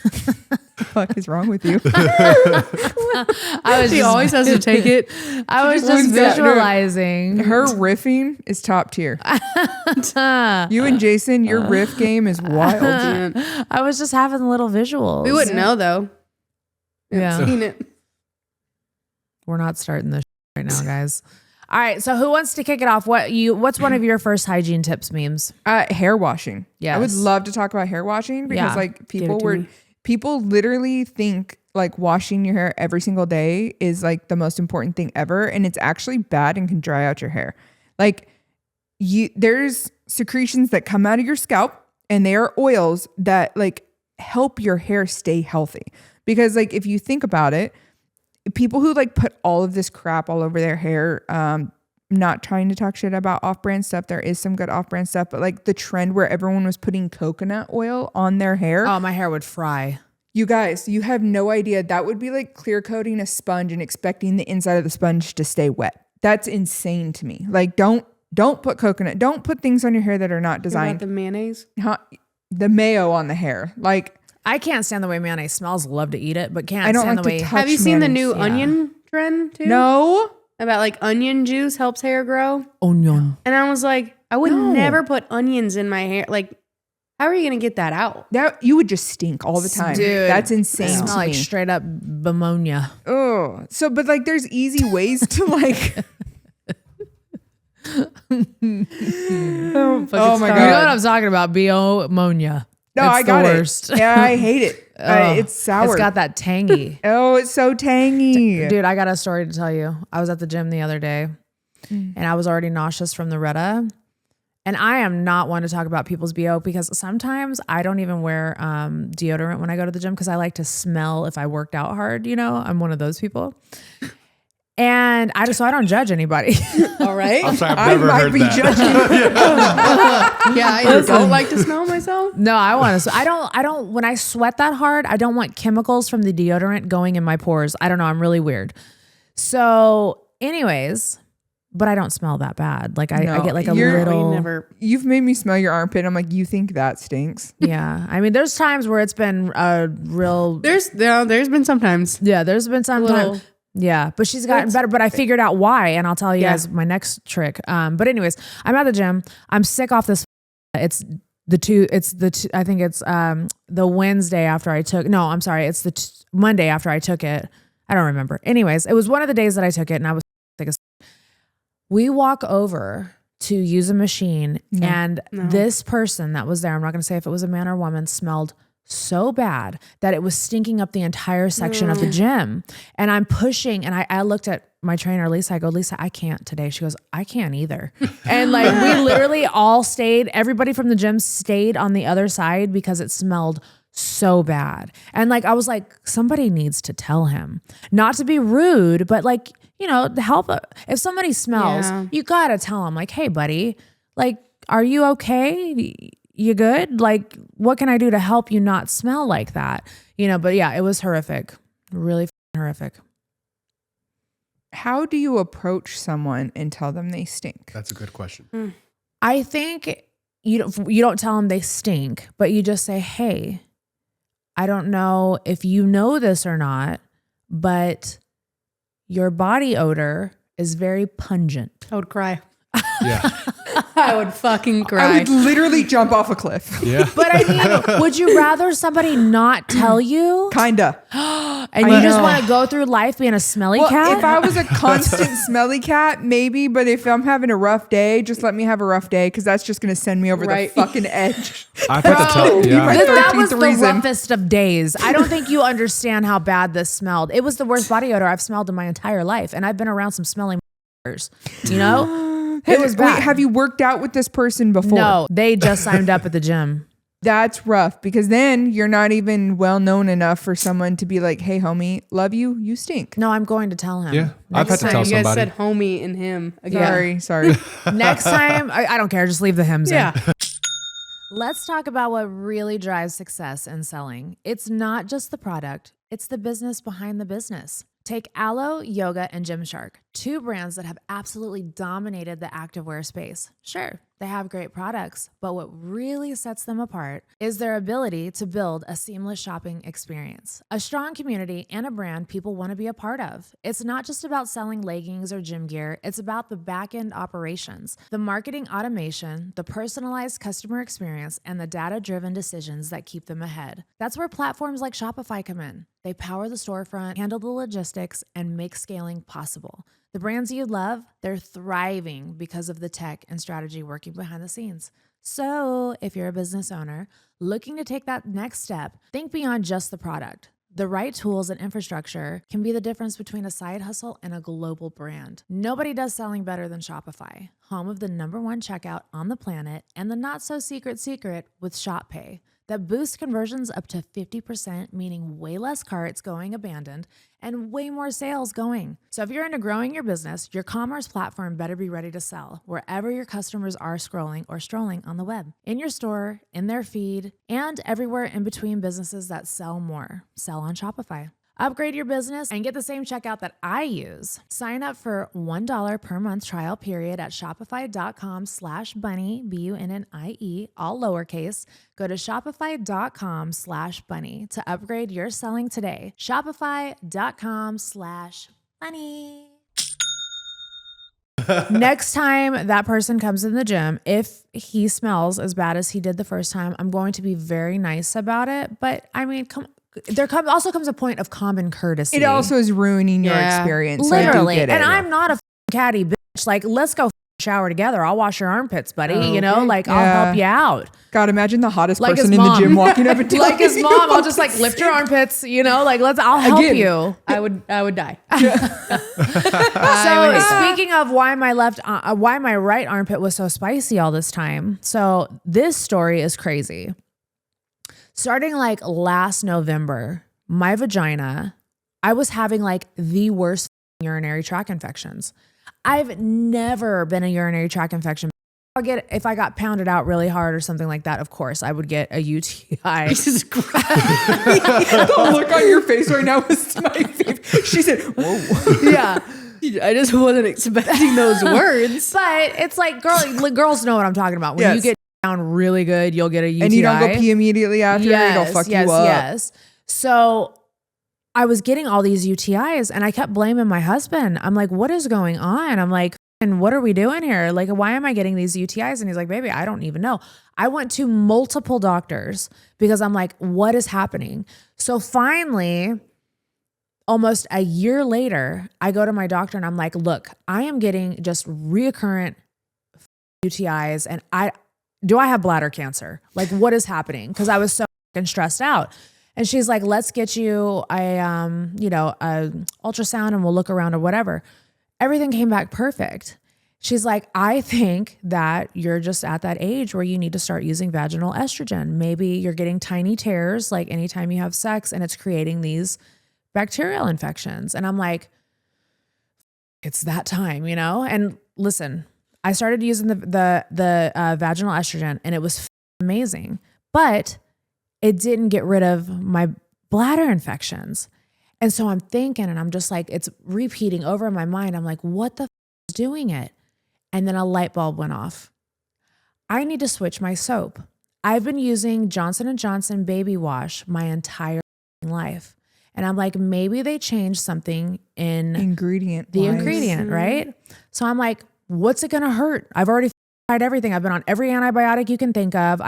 What the fuck is wrong with you? She always has to take it. I was just visualizing. Her riffing is top tier. You and Jason, your riff game is wild. I was just having little visuals. We wouldn't know though. Yeah. I've seen it. We're not starting this right now, guys. All right. So who wants to kick it off? What's one of your first hygiene tips memes? Hair washing. Yes. I would love to talk about hair washing because like people literally think like washing your hair every single day is like the most important thing ever. And it's actually bad and can dry out your hair. Like there's secretions that come out of your scalp and they are oils that like help your hair stay healthy. Because like, if you think about it, people who like put all of this crap all over their hair, not trying to talk shit about off-brand stuff. There is some good off-brand stuff, but like the trend where everyone was putting coconut oil on their hair. Oh, my hair would fry. You guys, you have no idea. That would be like clear coating a sponge and expecting the inside of the sponge to stay wet. That's insane to me. Like, don't put coconut. Don't put things on your hair that are not designed. The mayonnaise? The mayo on the hair. Like, I can't stand the way mayonnaise smells. Love to eat it, but can't I don't stand like the to way. touch Have you seen the mayonnaise. new onion trend too? No. About like onion juice helps hair grow. Onion. And I was like, I would never put onions in my hair. Like, how are you going to get that out? That you would just stink all the time. Dude, that's insane. It to smell like me. straight up pneumonia. Oh, so but like there's easy ways to like. Oh my You know god! what I'm talking about? Ammonia. No, It's I got the it. worst. Yeah, I hate it. It's sour. It's got that tangy. Oh, it's so tangy. Dude, I got a story to tell you. I was at the gym the other day and I was already nauseous from the Retta. And I am not one to talk about people's BO because sometimes I don't even wear deodorant when I go to the gym because I like to smell if I worked out hard. You know, I'm one of those people. And I don't judge anybody. All right. I'm sorry, I've never heard that. Yeah, I don't like to smell myself. No, I want to. I don't, when I sweat that hard, I don't want chemicals from the deodorant going in my pores. I don't know. I'm really weird. So anyways, but I don't smell that bad. Like I get like a little. You've made me smell your armpit. I'm like, you think that stinks? Yeah. I mean, there's times where it's been a real. There's been sometimes. Yeah, there's been some time. Yeah, but she's gotten better. But I figured out why, and I'll tell you guys my next trick. But anyways, I'm at the gym. I'm sick off this. It's the two. I think it's the Wednesday after I took. No, I'm sorry. It's the Monday after I took it. I don't remember. Anyways, it was one of the days that I took it, and I was sick as. We walk over to use a machine, and this person that was there, I'm not going to say if it was a man or woman, smelled so bad that it was stinking up the entire section of the gym. And I'm pushing, and I looked at my trainer, Lisa. I go, Lisa, I can't today. She goes, I can't either. And like we literally all stayed, everybody from the gym stayed on the other side because it smelled so bad. And like I was like, somebody needs to tell him. Not to be rude, but like, you know, to help. If somebody smells, you gotta tell them like, hey buddy, like, are you okay? You good? Like, what can I do to help you not smell like that? You know, but yeah, it was horrific. Really horrific. How do you approach someone and tell them they stink? That's a good question. I think you don't tell them they stink, but you just say, hey, I don't know if you know this or not, but your body odor is very pungent. I would cry. Yeah. I would fucking cry. I would literally jump off a cliff. Yeah. But I mean, would you rather somebody not tell you? Kinda. And you just want to go through life being a smelly cat? If I was a constant smelly cat, maybe. But if I'm having a rough day, just let me have a rough day because that's just going to send me over the fucking edge. I've had to tell. Yeah. That was the roughest of days. I don't think you understand how bad this smelled. It was the worst body odor I've smelled in my entire life. And I've been around some smelling you know? It was bad. Wait, have you worked out with this person before? No, they just signed up at the gym. That's rough because then you're not even well known enough for someone to be like, hey, homie, love you. You stink. No, I'm going to tell him. Yeah. I've had to tell you guys somebody. said homie and him again. Sorry. Next time, I don't care. Just leave the hymns in. Yeah. Let's talk about what really drives success in selling. It's not just the product, it's the business behind the business. Take Aloe, Yoga, and Gymshark, two brands that have absolutely dominated the activewear space. Sure, They have great products, but what really sets them apart is their ability to build a seamless shopping experience, a strong community, and a brand people want to be a part of. It's not just about selling leggings or gym gear, it's about the back-end operations, the marketing automation, the personalized customer experience, and the data-driven decisions that keep them ahead. That's where platforms like Shopify come in. They power the storefront, handle the logistics, and make scaling possible. The brands you love, they're thriving because of the tech and strategy working behind the scenes. So if you're a business owner looking to take that next step, think beyond just the product. The right tools and infrastructure can be the difference between a side hustle and a global brand. Nobody does selling better than Shopify, home of the #1 checkout on the planet and the not so secret with Shop Pay that boosts conversions up to 50%, meaning way less carts going abandoned and way more sales going. So if you're into growing your business, your commerce platform better be ready to sell wherever your customers are scrolling or strolling on the web, in your store, in their feed, and everywhere in between businesses that sell more. Sell on Shopify. Upgrade your business and get the same checkout that I use. Sign up for $1 per month trial period at shopify.com/bunnie, BUNNIE, all lowercase. Go to shopify.com/bunnie to upgrade your selling today. Shopify.com/bunnie. Next time that person comes in the gym, if he smells as bad as he did the first time, I'm going to be very nice about it. But I mean, also comes a point of common courtesy. It also is ruining your experience. Literally. So and I'm not a catty bitch. Like, let's go shower together. I'll wash your armpits, buddy. Okay. You know, like I'll help you out. God, imagine the hottest Like person his in the mom. gym walking up and down. Like his mom, I'll just like lift your armpits, you know, like I'll help you. I would die. So speaking of why my right armpit was so spicy all this time. So this story is crazy. Starting like last November, my vagina, I was having like the worst urinary tract infections. I've never been a urinary tract infection. If I got pounded out really hard or something like that, of course, I would get a UTI. Jesus Christ. The look on your face right now was my favorite. She said, whoa. Yeah. I just wasn't expecting those words. But it's like, girls know what I'm talking about. When you get down really good, you'll get a UTI. And you don't go pee immediately after, it'll fuck you up. Yes. So I was getting all these UTIs and I kept blaming my husband. I'm like, what is going on? I'm like, and what are we doing here? Like, why am I getting these UTIs? And he's like, baby, I don't even know. I went to multiple doctors because I'm like, what is happening? So finally, almost a year later, I go to my doctor and I'm like, look, I am getting just reoccurrent UTIs and I have bladder cancer? Like, what is happening? Because I was so fucking stressed out. And she's like, let's get you a ultrasound and we'll look around or whatever. Everything came back perfect. She's like, I think that you're just at that age where you need to start using vaginal estrogen. Maybe you're getting tiny tears like anytime you have sex and it's creating these bacterial infections. And I'm like, it's that time, you know? And listen, I started using the vaginal estrogen and it was amazing, but it didn't get rid of my bladder infections. And so I'm thinking, and I'm just like, it's repeating over in my mind. I'm like, what the is doing it? And then a light bulb went off. I need to switch my soap. I've been using Johnson & Johnson baby wash my entire life. And I'm like, maybe they changed something in the ingredient, right? So I'm like, what's it going to hurt? I've already tried everything. I've been on every antibiotic you can think of.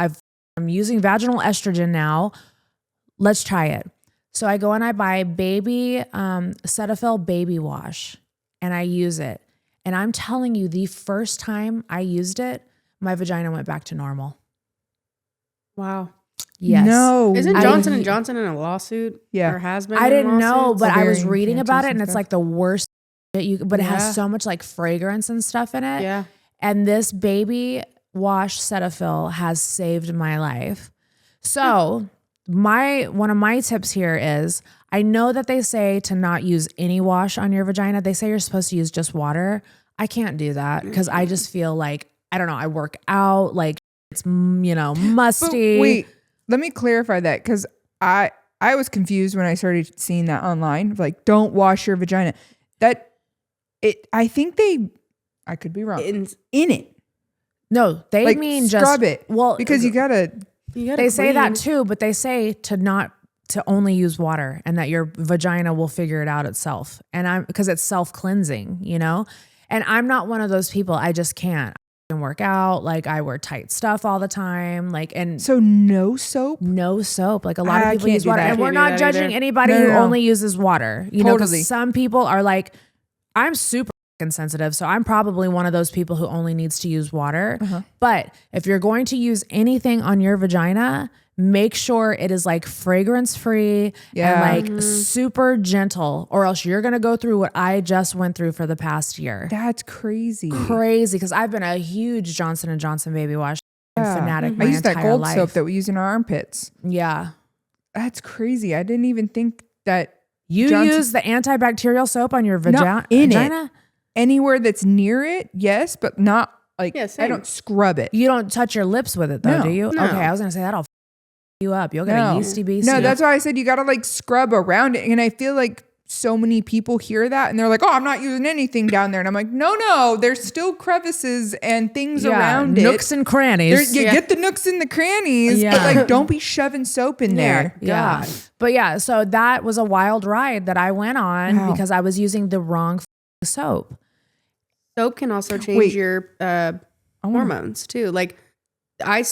I'm using vaginal estrogen now. Let's try it. So I go and I buy baby Cetaphil baby wash and I use it. And I'm telling you, the first time I used it, my vagina went back to normal. Wow. Yes. No. Isn't Johnson & Johnson in a lawsuit? Yeah. Or has been? I didn't know, but I was Ovarian reading about it and cancers and it's like the worst shit but it Yeah. has so much like fragrance and stuff in it. Yeah. And this baby wash Cetaphil has saved my life. So one of my tips here is, I know that they say to not use any wash on your vagina. They say you're supposed to use just water. I can't do that because I just feel like, I don't know, I work out, like it's, musty. But wait, let me clarify that because I was confused when I started seeing that online. Like, don't wash your vagina. I think I could be wrong. In it. No, they Like mean scrub just it. Well, because you gotta they say that too, but they say to only use water and that your vagina will figure it out itself. And because it's self-cleansing, you know? And I'm not one of those people. I just can't. I can work out. Like I wear tight stuff all the time. So no soap? No soap. Like a lot of people use water. that. And we're Can't do not that judging either. anybody who only uses water. You know, 'cause some people are like, I'm super sensitive. So I'm probably one of those people who only needs to use water. But if you're going to use anything on your vagina, make sure it is like fragrance free and like super gentle, or else you're going to go through what I just went through for the past year. That's crazy. Because I've been a huge Johnson & Johnson baby wash fanatic my I used that entire gold life. soap that we use in our armpits. Yeah. That's crazy. I didn't even think that You use the antibacterial soap on your vagina? It. Anywhere that's near it, yes, but not like I don't scrub it. You don't touch your lips with it though, do you? No. Okay, I was going to say that'll f you up. You'll get a yeasty beastie. No, that's why I said you got to like scrub around it. And I feel like so many people hear that and they're like, oh, I'm not using anything down there. And I'm like, no, there's still crevices and things around nooks and crannies. Get the nooks and the crannies, but like don't be shoving soap in there. Yeah. But so that was a wild ride that I went on because I was using the wrong soap. Soap can also change your hormones too. Like I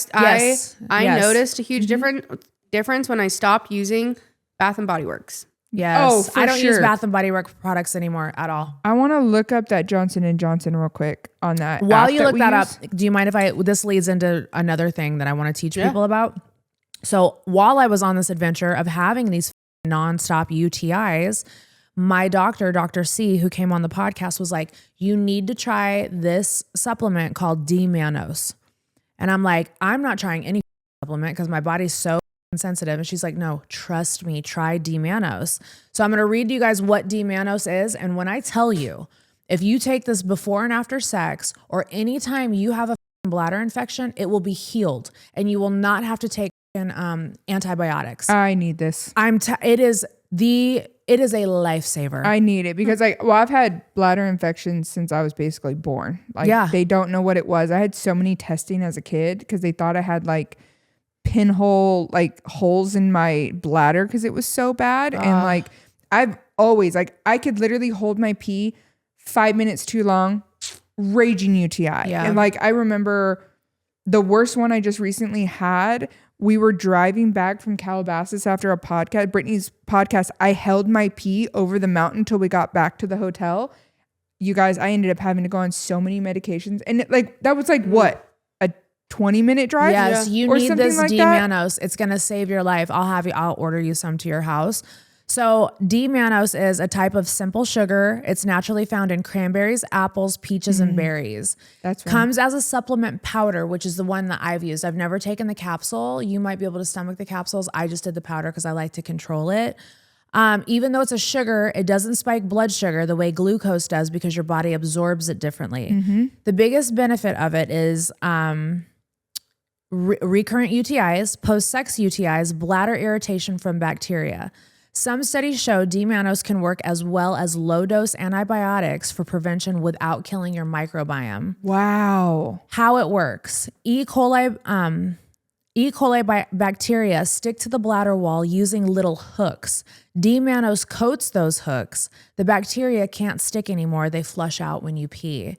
noticed a huge difference when I stopped using Bath and Body Works. Yes. I don't use Bath and Body Works products anymore at all. I want to look up that Johnson & Johnson real quick on that. While you look that up, do you mind if this leads into another thing that I want to teach people about? So while I was on this adventure of having these nonstop UTIs, my doctor, Dr. C, who came on the podcast, was like, you need to try this supplement called D-Mannose. And I'm like, I'm not trying any supplement because my body's so sensitive. And she's like, no, trust me, try D-Mannose. So I'm going to read to you guys what D-Mannose is. And when I tell you, if you take this before and after sex or anytime you have a bladder infection, it will be healed and you will not have to take antibiotics. I need this. It is a lifesaver. I need it because I've had bladder infections since I was basically born. They don't know what it was. I had so many testing as a kid because they thought I had like pinhole holes in my bladder because it was so bad. And like I've always I could literally hold my pee 5 minutes too long, raging UTI. Yeah. And I remember the worst one I just recently had. We were driving back from Calabasas after a podcast, Brittany's podcast. I held my pee over the mountain till we got back to the hotel. You guys, I ended up having to go on so many medications. And that was what? A 20-minute drive? Yes, you need this D-Mannose. It's going to save your life. I'll order you some to your house. So D-Mannose is a type of simple sugar. It's naturally found in cranberries, apples, peaches, and berries. That's right. Comes as a supplement powder, which is the one that I've used. I've never taken the capsule. You might be able to stomach the capsules. I just did the powder because I like to control it. Even though it's a sugar, it doesn't spike blood sugar the way glucose does because your body absorbs it differently. The biggest benefit of it is recurrent UTIs, post-sex UTIs, bladder irritation from bacteria. Some studies show D-Mannose can work as well as low-dose antibiotics for prevention without killing your microbiome. Wow. How it works. E. coli bacteria stick to the bladder wall using little hooks. D-Mannose coats those hooks. The bacteria can't stick anymore. They flush out when you pee.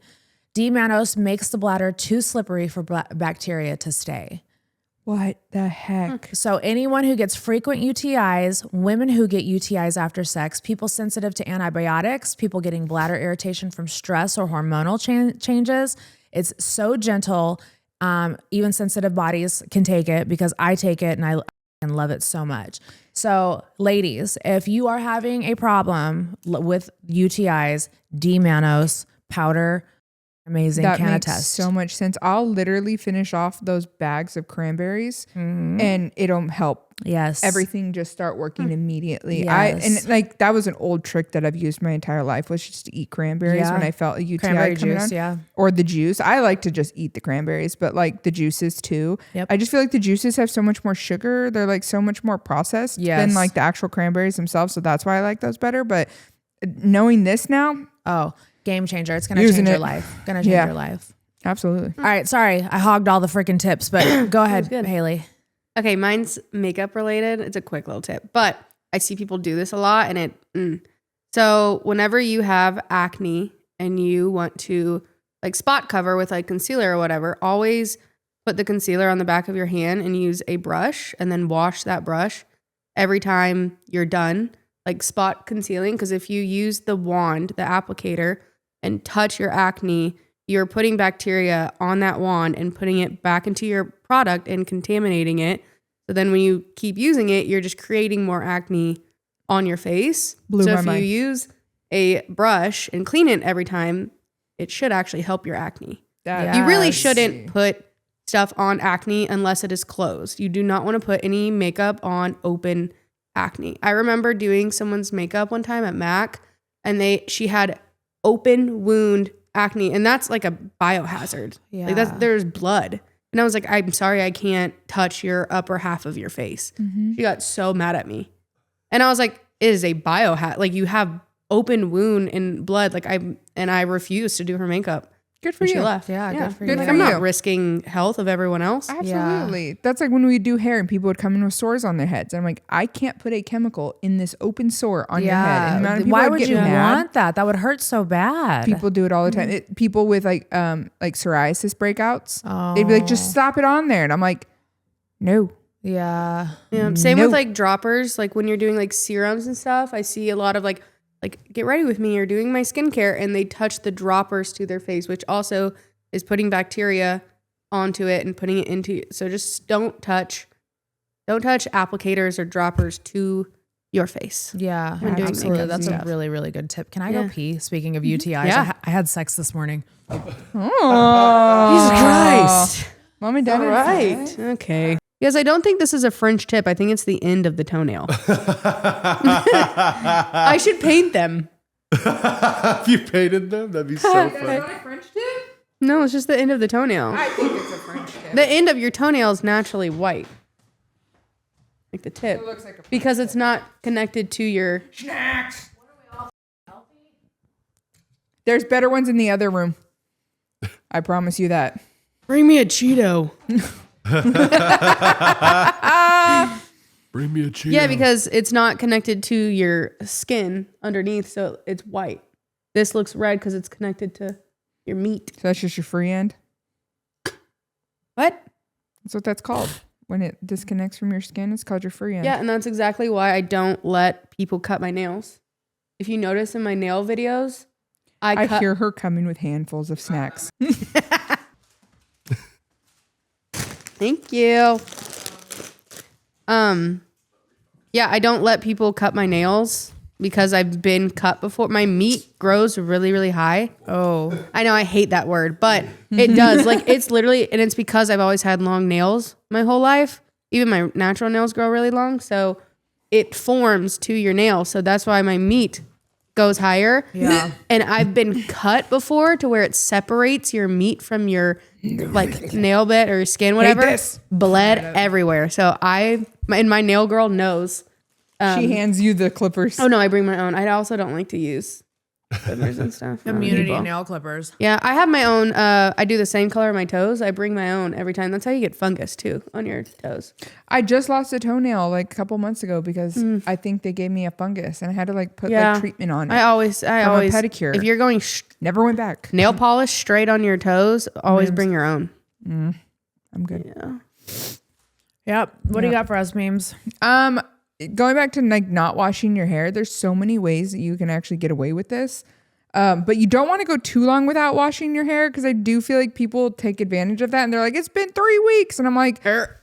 D-Mannose makes the bladder too slippery for bacteria to stay. What the heck? So anyone who gets frequent UTIs, women who get UTIs after sex, people sensitive to antibiotics, people getting bladder irritation from stress or hormonal changes, it's so gentle. Even sensitive bodies can take it because I take it and I love it so much. So ladies, if you are having a problem with UTIs, D-Mannose powder, amazing. That can makes attest. So much sense. I'll literally finish off those bags of cranberries and it'll help. Yes. Everything just start working immediately. Yes. That was an old trick that I've used my entire life was just to eat cranberries when I felt a UTI Cranberry coming juice, on. Or the juice. I like to just eat the cranberries, but the juices too. Yep. I just feel like the juices have so much more sugar. They're so much more processed than the actual cranberries themselves. So that's why I like those better. But knowing this now. Oh, game changer. It's going to change your life. Going to change your life. Absolutely. All right, sorry, I hogged all the freaking tips, but go ahead, Haley. Okay, mine's makeup related. It's a quick little tip, but I see people do this a lot, and so whenever you have acne and you want to like spot cover with like concealer or whatever, always put the concealer on the back of your hand and use a brush, and then wash that brush every time you're done, like spot concealing. Because if you use the wand, the applicator, and touch your acne, you're putting bacteria on that wand and putting it back into your product and contaminating it. So then when you keep using it, you're just creating more acne on your face. So if you use a brush and clean it every time, it should actually help your acne. You really shouldn't put stuff on acne unless it is closed. You do not want to put any makeup on open acne. I remember doing someone's makeup one time at MAC, and she had open wound acne, and that's like a biohazard. Like there's blood. And I was like, I'm sorry, I can't touch your upper half of your face. She got so mad at me. And I was like, it is a biohazard. Like you have open wound and blood. I refused to do her makeup. Good for you. She left. Yeah, good for you. I'm not risking health of everyone else. Absolutely. Yeah. That's like when we do hair and people would come in with sores on their heads. I'm like, I can't put a chemical in this open sore on your head. And why would you want that? That would hurt so bad. People do it all the time. People with like psoriasis breakouts, they'd be like, just slap it on there. And I'm like, no. Yeah. Same with like droppers. Like when you're doing like serums and stuff, I see a lot of like get ready with me or doing my skincare, and they touch the droppers to their face, which also is putting bacteria onto it and putting it into. So just don't touch applicators or droppers to your face. Yeah, absolutely. That's a really, really good tip. Can I go pee? Speaking of UTIs, I had sex this morning. Oh, Jesus Christ. Mom and Dad. All right. Okay. Because I don't think this is a French tip. I think it's the end of the toenail. I should paint them. If you painted them, that'd be so fun. Is that a French tip? No, it's just the end of the toenail. I think it's a French tip. The end of your toenail is naturally white. Like the tip. It looks like a French because it's not connected to your... Snacks. There's better ones in the other room. I promise you that. Bring me a Cheeto. Bring me a Cheeto. Yeah, because it's not connected to your skin underneath, so it's white. This looks red because it's connected to your meat. So that's just your free end? What? That's what that's called. When it disconnects from your skin, it's called your free end. Yeah, and that's exactly why I don't let people cut my nails. If you notice in my nail videos, I hear her coming with handfuls of snacks. Thank you. Yeah, I don't let people cut my nails because I've been cut before. My meat grows really, really high. Oh, I know I hate that word, but it does. Like it's literally, and it's because I've always had long nails my whole life. Even my natural nails grow really long, so it forms to your nail. So that's why my meat goes higher. Yeah. And I've been cut before to where it separates your meat from your like nail bit or skin, whatever. Bled everywhere. So and my nail girl knows. She hands you the clippers. Oh no, I bring my own. I also don't like to use clippers and stuff. Immunity nail clippers. Yeah, I have my own. I do the same color of my toes. I bring my own every time. That's how you get fungus too on your toes. I just lost a toenail like a couple months ago because I think they gave me a fungus and I had to like put like treatment on it. I always pedicure. If you're going never went back. Nail polish straight on your toes, always bring your own. I'm good. Yeah. Yep. What do you got for us, memes? Going back to like not washing your hair, there's so many ways that you can actually get away with this. But you don't want to go too long without washing your hair because I do feel like people take advantage of that and they're like, it's been 3 weeks. And I'm like,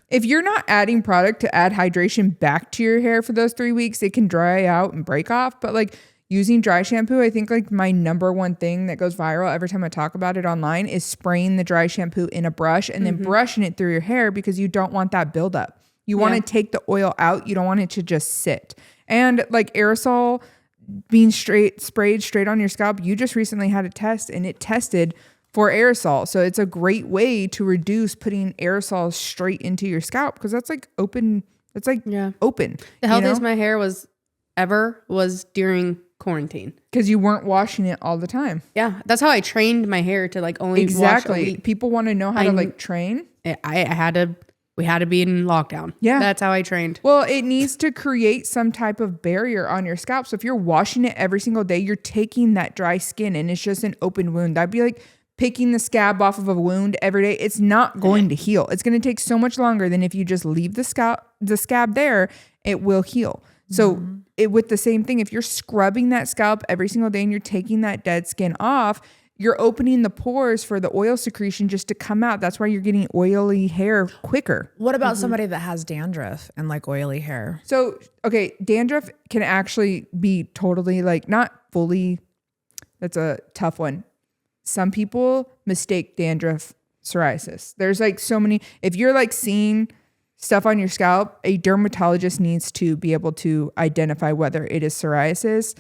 if you're not adding product to add hydration back to your hair for those 3 weeks, it can dry out and break off. But like using dry shampoo, I think like my number one thing that goes viral every time I talk about it online is spraying the dry shampoo in a brush and then brushing it through your hair because you don't want that buildup. You want to take the oil out. You don't want it to just sit. And like aerosol being sprayed straight on your scalp, you just recently had a test and it tested for aerosol. So it's a great way to reduce putting aerosols straight into your scalp because that's like open. It's like open. The healthiest my hair was during quarantine. Because you weren't washing it all the time. Yeah. That's how I trained my hair to like only wash a week. People want to know how to like train. We had to be in lockdown. Yeah. That's how I trained. Well, it needs to create some type of barrier on your scalp. So if you're washing it every single day, you're taking that dry skin and it's just an open wound. That'd be like picking the scab off of a wound every day. It's not going to heal. It's going to take so much longer than if you just leave the scab there, it will heal. So with the same thing, if you're scrubbing that scalp every single day and you're taking that dead skin off, you're opening the pores for the oil secretion just to come out. That's why you're getting oily hair quicker. What about somebody that has dandruff and like oily hair? So, okay, dandruff can actually be totally like not fully, that's a tough one. Some people mistake dandruff psoriasis. There's like so many, if you're like seeing stuff on your scalp, a dermatologist needs to be able to identify whether it is psoriasis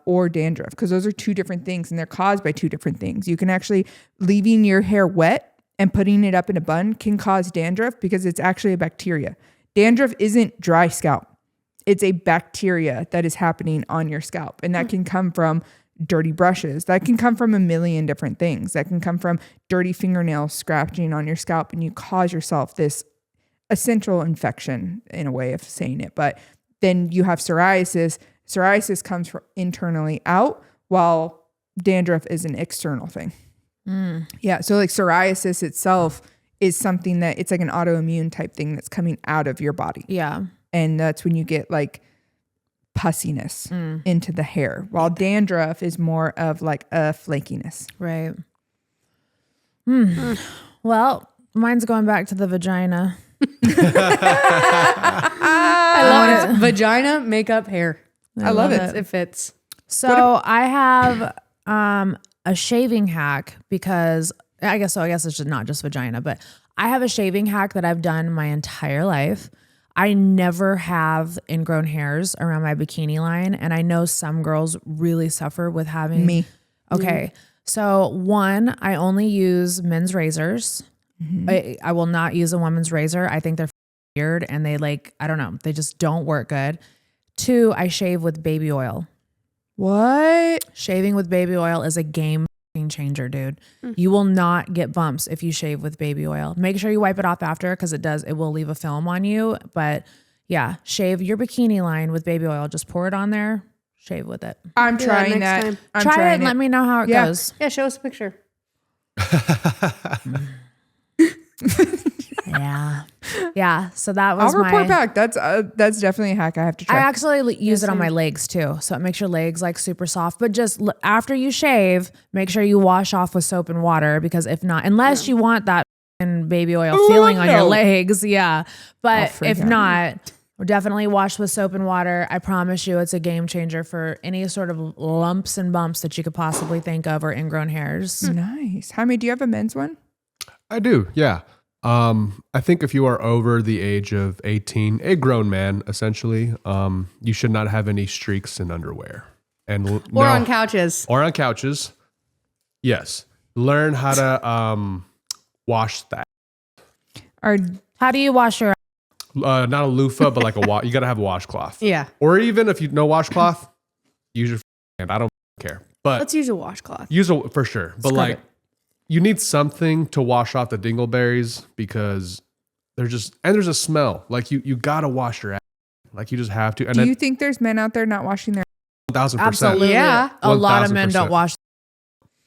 or dandruff, because those are two different things and they're caused by two different things. You can actually, leaving your hair wet and putting it up in a bun can cause dandruff because it's actually a bacteria. Dandruff isn't dry scalp. It's a bacteria that is happening on your scalp, and that can come from dirty brushes. That can come from a million different things. That can come from dirty fingernails scratching on your scalp, and you cause yourself this essential infection, in a way of saying it. But then you have psoriasis. Psoriasis comes from internally out, while dandruff is an external thing. Yeah. So like psoriasis itself is something that it's like an autoimmune type thing that's coming out of your body. Yeah. And that's when you get like pussiness into the hair, while dandruff is more of like a flakiness. Right. Well, mine's going back to the vagina. I love it. Vagina, makeup, hair. I love it. It fits. So I have a shaving hack, because I guess it's just not just vagina, but I have a shaving hack that I've done my entire life. I never have ingrown hairs around my bikini line, and I know some girls really suffer with having Me. Okay. So one, I only use men's razors. I will not use a woman's razor. I think they're weird and they like, I don't know, they just don't work good. Two, I shave with baby oil. What? Shaving with baby oil is a game changer, dude. You will not get bumps if you shave with baby oil. Make sure you wipe it off after, because it will leave a film on you. But yeah, shave your bikini line with baby oil. Just pour it on there, shave with it. I'm trying that. time. Try it and let me know how it goes. Yeah, show us a picture. Yeah. So that was I'll report back. That's definitely a hack I have to try. I actually use it on my legs too. So it makes your legs like super soft. But just after you shave, make sure you wash off with soap and water, because if not, unless you want that baby oil feeling on your legs. Yeah. But if not, definitely wash with soap and water. I promise you it's a game changer for any sort of lumps and bumps that you could possibly think of, or ingrown hairs. Nice. Jaime, do you have a men's one? I do, yeah. I think if you are over the age of 18, a grown man, essentially, you should not have any streaks in underwear. Or on couches. Or on couches. Yes. Learn how to wash that. How do you wash your not a loofah, but like you got to have a washcloth. Yeah. Or even if you no washcloth, use your hand. I don't care. But let's use a washcloth. For sure. But you need something to wash off the dingleberries, because there's a smell. Like you gotta wash your ass. Like you just have to. And do you think there's men out there not washing their 1,000%? Absolutely. Yeah. A lot of men don't wash.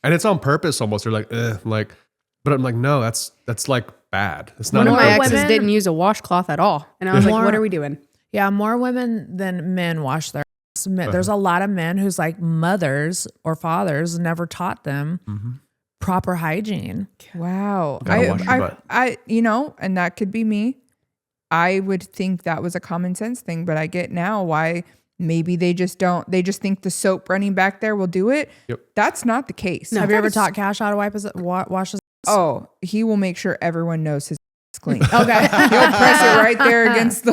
And it's on purpose almost. They're like, but I'm like, no, that's like bad. It's not. One of my exes didn't use a washcloth at all. And I was like, what are we doing? Yeah, more women than men wash their ass. There's a lot of men whose like mothers or fathers never taught them proper hygiene. Wow. I and that could be me. I would think that was a common sense thing, but I get now why maybe they just think the soap running back there will do it. Yep. That's not the case. No. Have you ever taught Cash how to wash his? Oh, he will make sure everyone knows his is clean. Okay. He'll press it right there against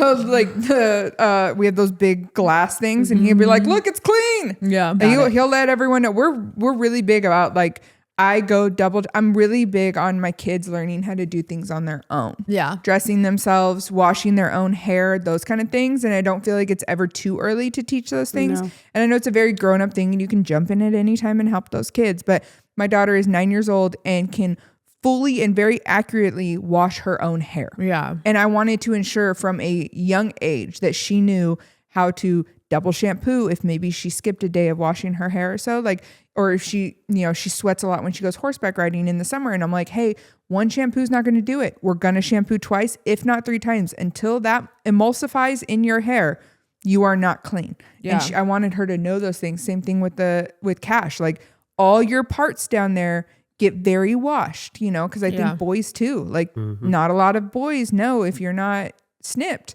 we have those big glass things, and he'll be like, look, it's clean. Yeah. And he'll let everyone know. We're really big about like, I go I'm really big on my kids learning how to do things on their own. Yeah. Dressing themselves, washing their own hair, those kind of things. And I don't feel like it's ever too early to teach those things. No. And I know it's a very grown up thing and you can jump in at any time and help those kids. But my daughter is 9 years old and can fully and very accurately wash her own hair. Yeah. And I wanted to ensure from a young age that she knew how to double shampoo if maybe she skipped a day of washing her hair or so, like, or if she, she sweats a lot when she goes horseback riding in the summer. And I'm like, hey, one shampoo is not going to do it. We're going to shampoo twice, if not 3 times, until that emulsifies in your hair. You are not clean. Yeah. And I wanted her to know those things. Same thing with Cash. Like all your parts down there get very washed, because I think boys too, like not a lot of boys know if you're not snipped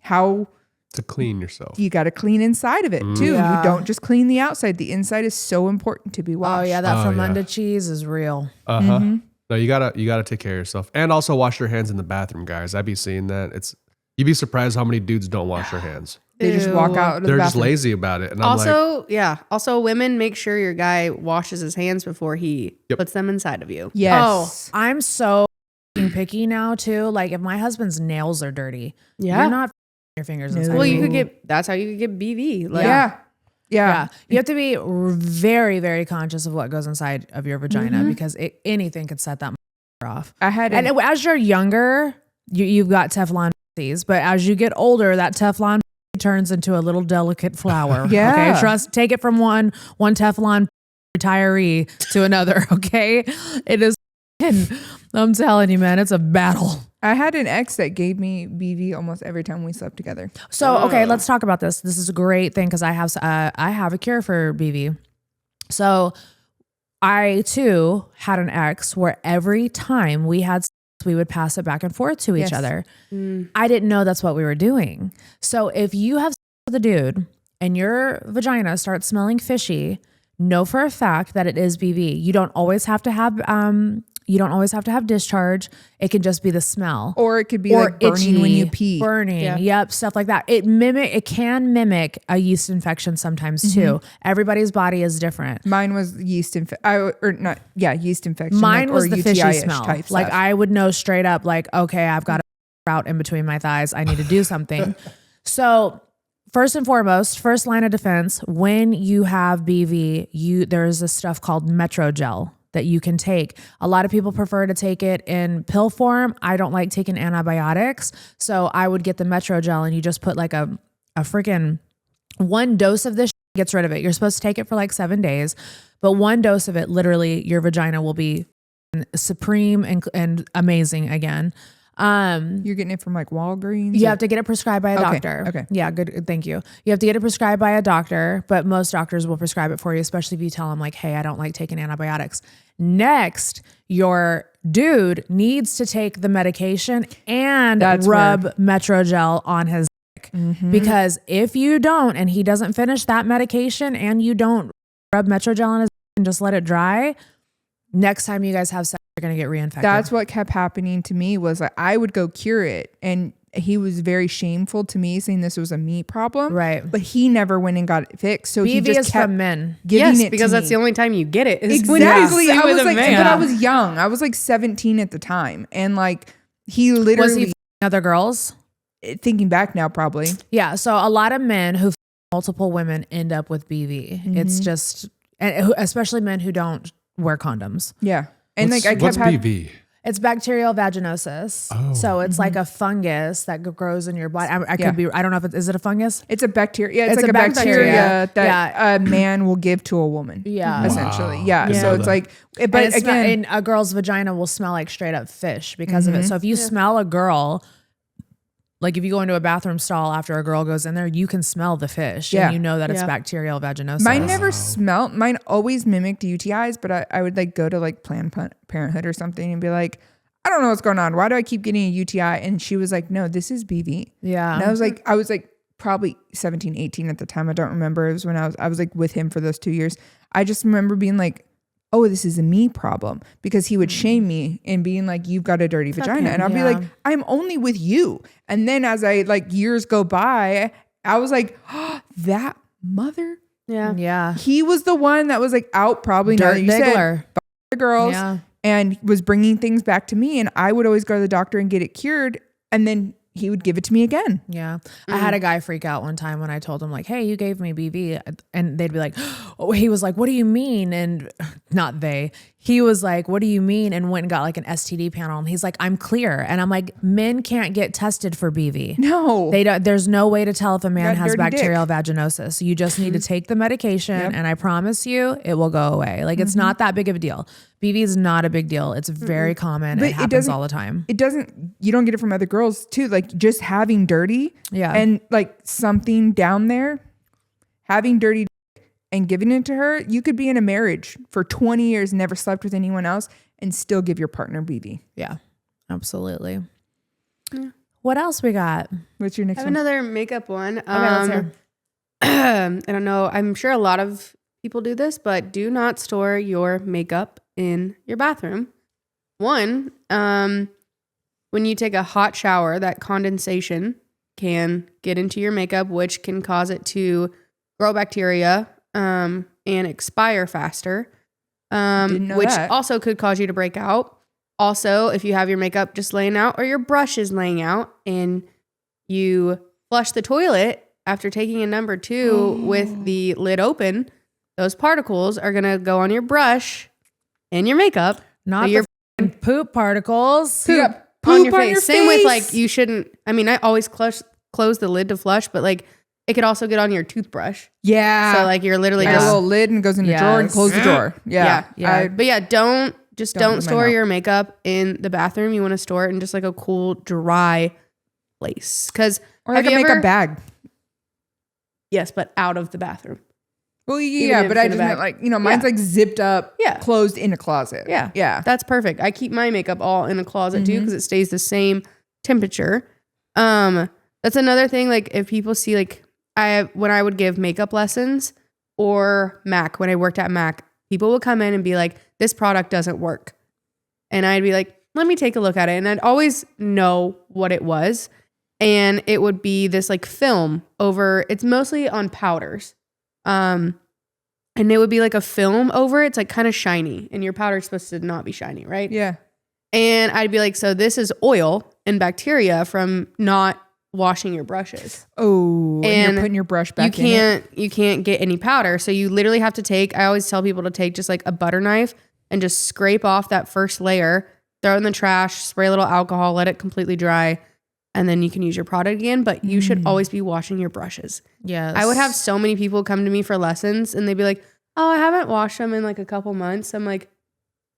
how to clean yourself. You got to clean inside of it too. Yeah. You don't just clean the outside. The inside is so important to be washed. Oh yeah, that Fermunda cheese is real. No, you gotta take care of yourself, and also wash your hands in the bathroom, guys. I be seeing that. You'd be surprised how many dudes don't wash their hands. They just walk out of the They're just bathroom. lazy about it. And Also, women, make sure your guy washes his hands before he puts them inside of you. Yes. Oh, I'm so picky now too. Like if my husband's nails are dirty, you're not your fingers inside. Well, of me. that's how you could get BV. Like, Yeah. You have to be very, very conscious of what goes inside of your vagina because anything could set that off. As you're younger, you've got Teflon pussies, but as you get older, that Teflon turns into a little delicate flower. Yeah. Okay. Take it from one Teflon retiree to another. Okay. It is, I'm telling you, man, it's a battle. I had an ex that gave me BV almost every time we slept together. So, okay, let's talk about this. This is a great thing because I have a cure for BV. So I too had an ex where every time we had sex, we would pass it back and forth to each other. I didn't know that's what we were doing. So if you have sex with a dude and your vagina starts smelling fishy, know for a fact that it is BV. You don't always have to have discharge. It can just be the smell. Or it could be like burning when you pee. Burning. Yep. Stuff like that. It can mimic a yeast infection sometimes too. Everybody's body is different. Mine was yeast infection. Mine was the fishy smell. Type like stuff. I would know straight up like, okay, I've got a route in between my thighs. I need to do something. So first and foremost, first line of defense, when you have BV, there's this stuff called Metrogel that you can take. A lot of people prefer to take it in pill form. I don't like taking antibiotics. So I would get the Metrogel and you just put like a freaking one dose of this gets rid of it. You're supposed to take it for like 7 days, but one dose of it, literally your vagina will be supreme and amazing again. You're getting it from like Walgreens? You have to get it prescribed by a doctor. Okay. Yeah, good. Thank you. You have to get it prescribed by a doctor, but most doctors will prescribe it for you, especially if you tell them like, hey, I don't like taking antibiotics. Next, your dude needs to take the medication and rub Metrogel on his dick. Because if you don't, and he doesn't finish that medication and you don't rub Metrogel on his dick and just let it dry, next time you guys have sex, you're going to get reinfected. That's what kept happening to me was like, I would go cure it. And he was very shameful to me saying this was a me problem. Right. But he never went and got it fixed. So BV he just is kept from men. giving it because to that's me. the only time you get it. Exactly. I was like, man. but I was young. I was like 17 at the time. And like, he literally. Was he other girls? Thinking back now, probably. Yeah. So a lot of men who multiple women end up with BV. It's just, and especially men who don't wear condoms. Yeah. And what's BV? It's bacterial vaginosis. Oh. So it's like a fungus that grows in your body. I could be, I don't know if is it a fungus? It's a bacteria. Yeah, it's It's like a a bacteria bacteria. that a man will give to a woman. Yeah. Essentially. Wow. Yeah. Yeah. So it's like, but again, and a girl's vagina will smell like straight up fish because of it. So if you smell a girl, like if you go into a bathroom stall after a girl goes in there, you can smell the fish and you know that it's bacterial vaginosis. mine never smelled. Mine always mimicked UTIs, but I would like go to like Planned Parenthood or something and be like, I don't know what's going on. Why do I keep getting a UTI? And she was like, no, this is BV. Yeah. And I was like probably 17, 18 at the time. I don't remember. It was when I was like with him for those 2 years. I just remember being like, oh, this is a me problem, because he would shame me and being like, you've got a dirty vagina. And I'll be like, I'm only with you. And then as I like years go by, I was like, oh, that mother. Yeah. Yeah. He was the one that was like out probably now that Dirt you said, diggler. the girls and was bringing things back to me. And I would always go to the doctor and get it cured. And then he would give it to me again. Yeah. I had a guy freak out one time when I told him like, hey, you gave me BV. And they'd be like, oh, he was like, what do you mean? And not they, he was like, what do you mean? And went and got like an STD panel. And he's like, I'm clear. And I'm like, men can't get tested for BV. No, they don't. There's no way to tell if a man has bacterial vaginosis. You just need to take the medication. And I promise you it will go away. Like it's not that big of a deal. BV is not a big deal. It's very common. But it happens all the time. You don't get it from other girls too. Like just having dirty and like something down there, having dirty and giving it to her. You could be in a marriage for 20 years, never slept with anyone else and still give your partner BV. Yeah, absolutely. Yeah. What else we got? What's your next one? I have another makeup one. Okay, let's hear. I don't know. I'm sure a lot of people do this, but do not store your makeup in your bathroom. One, when you take a hot shower, that condensation can get into your makeup, which can cause it to grow bacteria and expire faster, which also could cause you to break out. Also, if you have your makeup just laying out or your brush is laying out and you flush the toilet after taking a number 2 with the lid open, those particles are going to go on your brush and your makeup. Not your poop particles. Poop on your face. Same with like, you shouldn't, I mean, I always close the lid to flush, but like it could also get on your toothbrush. Yeah. So like you're literally just a little lid and goes in the drawer and close the drawer. Yeah. But yeah, don't store your makeup in the bathroom. You want to store it in just like a cool, dry place. Or like a makeup bag. Yes, but out of the bathroom. Well, yeah, but I just meant like, mine's like zipped up, closed in a closet. Yeah. Yeah. That's perfect. I keep my makeup all in a closet too, because it stays the same temperature. That's another thing. Like if people see like, when I would give makeup lessons or MAC, when I worked at MAC, people would come in and be like, this product doesn't work. And I'd be like, let me take a look at it. And I'd always know what it was. And it would be this like film over, it's mostly on powders. And it would be like a film over it. It's like kind of shiny and your powder is supposed to not be shiny, right? Yeah. And I'd be like, so this is oil and bacteria from not washing your brushes. Oh, and you're putting your brush back in. You can't get any powder. So you literally have to take, I always tell people to take just like a butter knife and just scrape off that first layer, throw it in the trash, spray a little alcohol, let it completely dry. And then you can use your product again, but you should always be washing your brushes. Yes. I would have so many people come to me for lessons and they'd be like, oh, I haven't washed them in like a couple months. I'm like,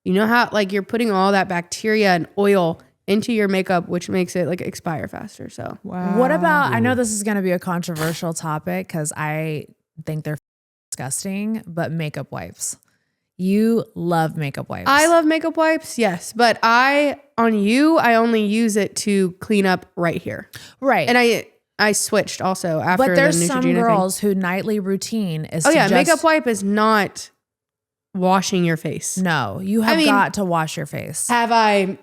you know how like you're putting all that bacteria and oil into your makeup, which makes it like expire faster. So wow. What about, I know this is going to be a controversial topic because I think they're disgusting, but makeup wipes. You love makeup wipes. I love makeup wipes, yes. But I only use it to clean up right here. Right. And I switched also after But there's the some Neutrogena girls who nightly routine is makeup wipe is not washing your face. No, you have got to wash your face. Have I?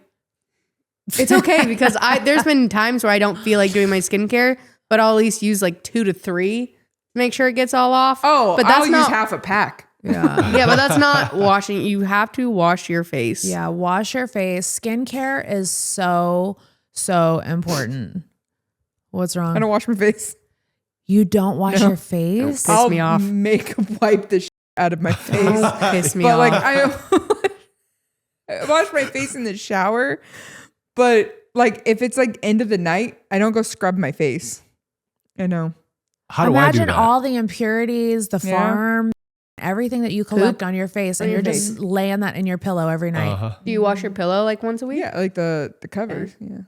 It's okay because there's been times where I don't feel like doing my skincare, but I'll at least use like 2 to 3 to make sure it gets all off. Oh, but I'll use half a pack. Yeah. Yeah, but that's not washing. You have to wash your face. Yeah, wash your face. Skincare is so important. What's wrong? I don't wash my face. You don't wash your face? Piss me off. Makeup wipe the out of my face. Piss me but off. like I wash my face in the shower, but like if it's like end of the night, I don't go scrub my face. I know. How do I do Imagine that? all the impurities, the farm, everything that you collect on your face, and you're just laying that in your pillow every night. Do you wash your pillow like once a week? Yeah, like the covers. Yeah.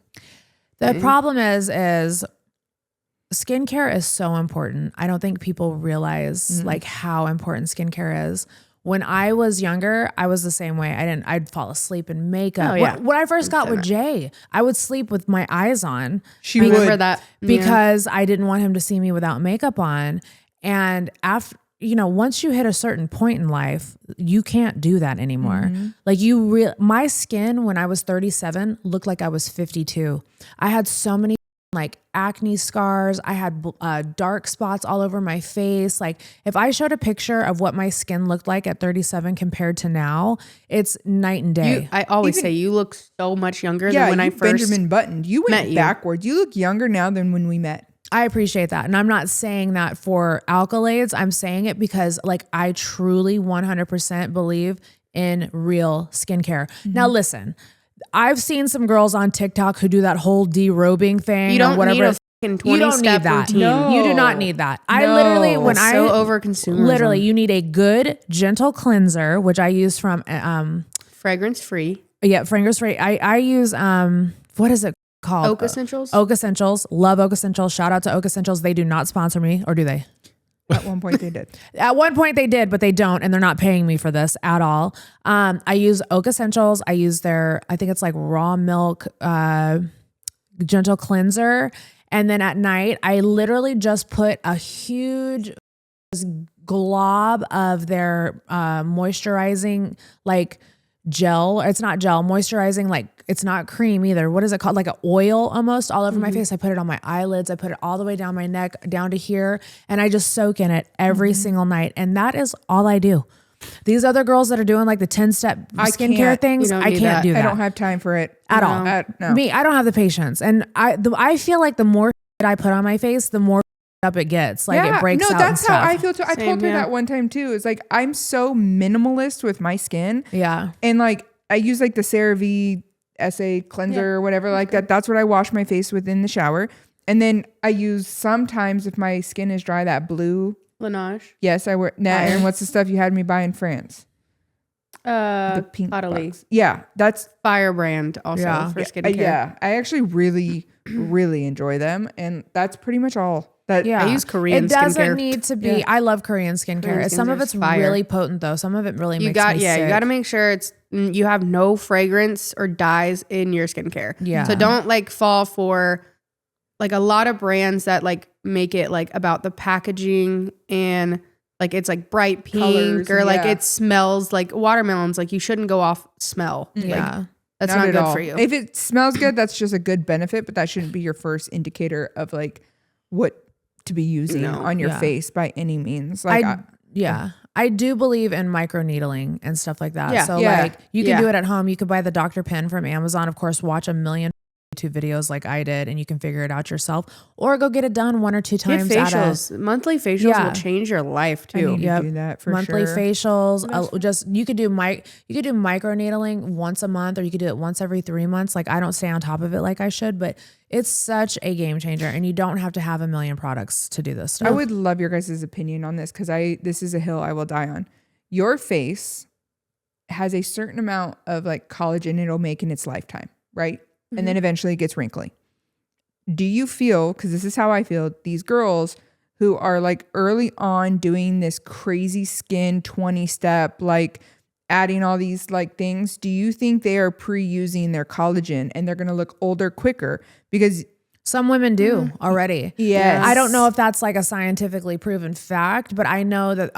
The problem is skincare is so important. I don't think people realize like how important skincare is. When I was younger, I was the same way. I'd fall asleep in makeup. Oh, yeah. When I first got with Jay, I would sleep with my eyes on. She would. Remember that. Because I didn't want him to see me without makeup on. And after, once you hit a certain point in life, you can't do that anymore. Like my skin when I was 37 looked like I was 52. I had so many like acne scars. I had dark spots all over my face. Like if I showed a picture of what my skin looked like at 37 compared to now, it's night and day. I always say you look so much younger than when I first Benjamin Buttoned. You went backwards. You look younger now than when we met. I appreciate that. And I'm not saying that for accolades. I'm saying it because like I truly 100% believe in real skincare. Now listen, I've seen some girls on TikTok who do that whole derobing thing. You don't or whatever. need a fucking 20-step routine. No. You do not need that. I literally, when I so over consumerism. Literally, you need a good gentle cleanser, which I use from fragrance free. Yeah, fragrance free. I use what is it called? Oak Essentials. Oak Essentials. Love Oak Essentials. Shout out to Oak Essentials. They do not sponsor me, or do they? At one point they did. At one point they did, but they don't, and they're not paying me for this at all. I use Oak Essentials. I use their, I think it's like raw milk gentle cleanser. And then at night, I literally just put a huge glob of their moisturizing like gel. It's not gel, moisturizing, like it's not cream either. What is it called? Like an oil almost all over my face. I put it on my eyelids. I put it all the way down my neck, down to here. And I just soak in it every single night. And that is all I do. These other girls that are doing like the 10-step skincare things, I can't do that. I don't have time for it at all. No. Me, I don't have the patience. And I feel like the more I put on my face, the more up it gets. Like it breaks out. No, that's how I feel too. I Same, told her that one time too. It's like I'm so minimalist with my skin. Yeah. And like I use like the CeraVe SA cleanser or whatever like that. That's what I wash my face with in the shower. And then I use sometimes if my skin is dry, that blue Laneige. Yes, I wear that. And what's the stuff you had me buy in France? The pink box. Yeah, that's Firebrand also for skincare. Yeah, I actually really, really enjoy them, and that's pretty much all. That Yeah, I use Korean skincare. It doesn't need to be. Yeah. I love Korean skincare. Korean Some of it's really potent though. Some of it really makes me sick. You got to make sure you have no fragrance or dyes in your skincare. Yeah. So don't like fall for like a lot of brands that like make it like about the packaging and like it's like bright pink colors, or like it smells like watermelons. Like you shouldn't go off smell. Yeah. Like, that's not good for you. If it smells good, that's just a good benefit, but that shouldn't be your first indicator of like what to be using on your face by any means. Like I do believe in microneedling and stuff like that. Yeah. So like you can do it at home. You could buy the Dr. Pin from Amazon. Of course, watch a million YouTube videos like I did, and you can figure it out yourself, or go get it done 1 or 2 times. Get facials. Monthly facials will change your life too. I need to do that for monthly sure. facials. Just you could do microneedling once a month, or you could do it once every 3 months. Like I don't stay on top of it like I should, but it's such a game changer, and you don't have to have a million products to do this stuff. I would love your guys' opinion on this because this is a hill I will die on. Your face has a certain amount of like collagen it'll make in its lifetime, right? And then eventually it gets wrinkly. Do you feel, because this is how I feel, these girls who are like early on doing this crazy skin 20-step, like adding all these like things, do you think they are pre-using their collagen and they're going to look older quicker? Because some women do already. Yes. I don't know if that's like a scientifically proven fact, but I know that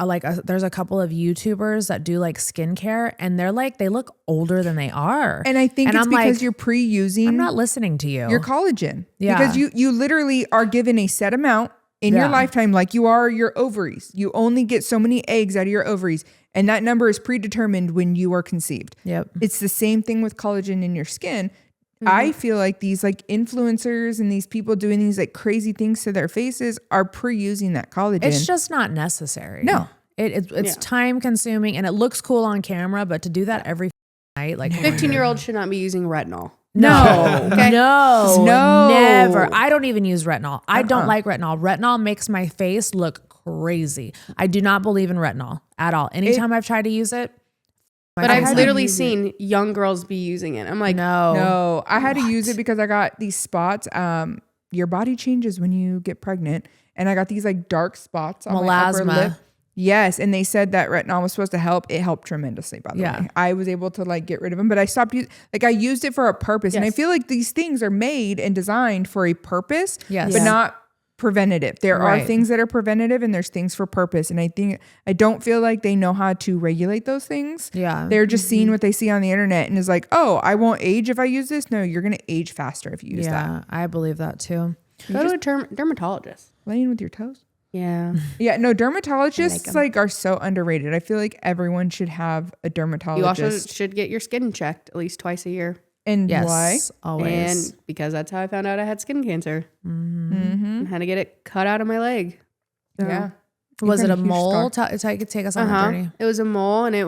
there's a couple of YouTubers that do like skincare, and they're like, they look older than they are. And I think it's because you're pre-using. I'm not listening to you. Your collagen. Yeah. Because you literally are given a set amount in your lifetime, like you are your ovaries. You only get so many eggs out of your ovaries. And that number is predetermined when you are conceived. Yep. It's the same thing with collagen in your skin. I feel like these like influencers and these people doing these like crazy things to their faces are pre-using that collagen. It's just not necessary. No. It's time consuming, and it looks cool on camera, but to do that every night, like 15-year-olds should not be using retinol. No, Okay. no, never. I don't even use retinol. I don't like retinol. Retinol makes my face look crazy. I do not believe in retinol at all. Anytime I've tried to use it, but I've literally seen young girls be using it. I'm like, no, I had to use it because I got these spots. Your body changes when you get pregnant, and I got these like dark spots on my upper lip. Yes, and they said that retinol was supposed to help. It helped tremendously, by the way. I was able to like get rid of them, but I stopped using. Like I used it for a purpose, and I feel like these things are made and designed for a purpose, but not preventative. There are things that are preventative, and there's things for purpose. And I don't feel like they know how to regulate those things. Yeah, they're just seeing what they see on the internet, and is like, oh, I won't age if I use this. No, you're gonna age faster if you use that. I believe that too. Go to a dermatologist. Laying with your toes. Yeah. Yeah. No, dermatologists are so underrated. I feel like everyone should have a dermatologist. You also should get your skin checked at least twice a year. And Yes, why? always. And because that's how I found out I had skin cancer. And had to get it cut out of my leg. So. Yeah. Was it a huge mole? scar. Take us on the journey. It was a mole, and it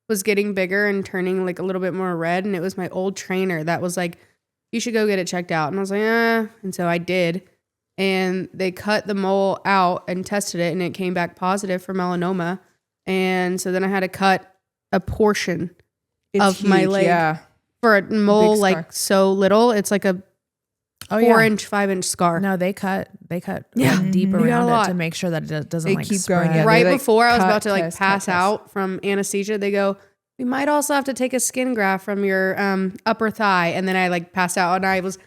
was getting bigger and turning like a little bit more red. And it was my old trainer that was like, you should go get it checked out. And I was like, And so I did. And they cut the mole out and tested it, and it came back positive for melanoma. And so then I had to cut a portion of my leg. Yeah. For a mole like so little. It's like a 4-inch, 5-inch scar. No, they cut deep They got around a it lot. to make sure that it doesn't They like keep spread. going, yeah. Right They, like, before I was cut, about to like test, pass cut, test. out from anesthesia, they go, we might also have to take a skin graft from your upper thigh. And then I like passed out and I was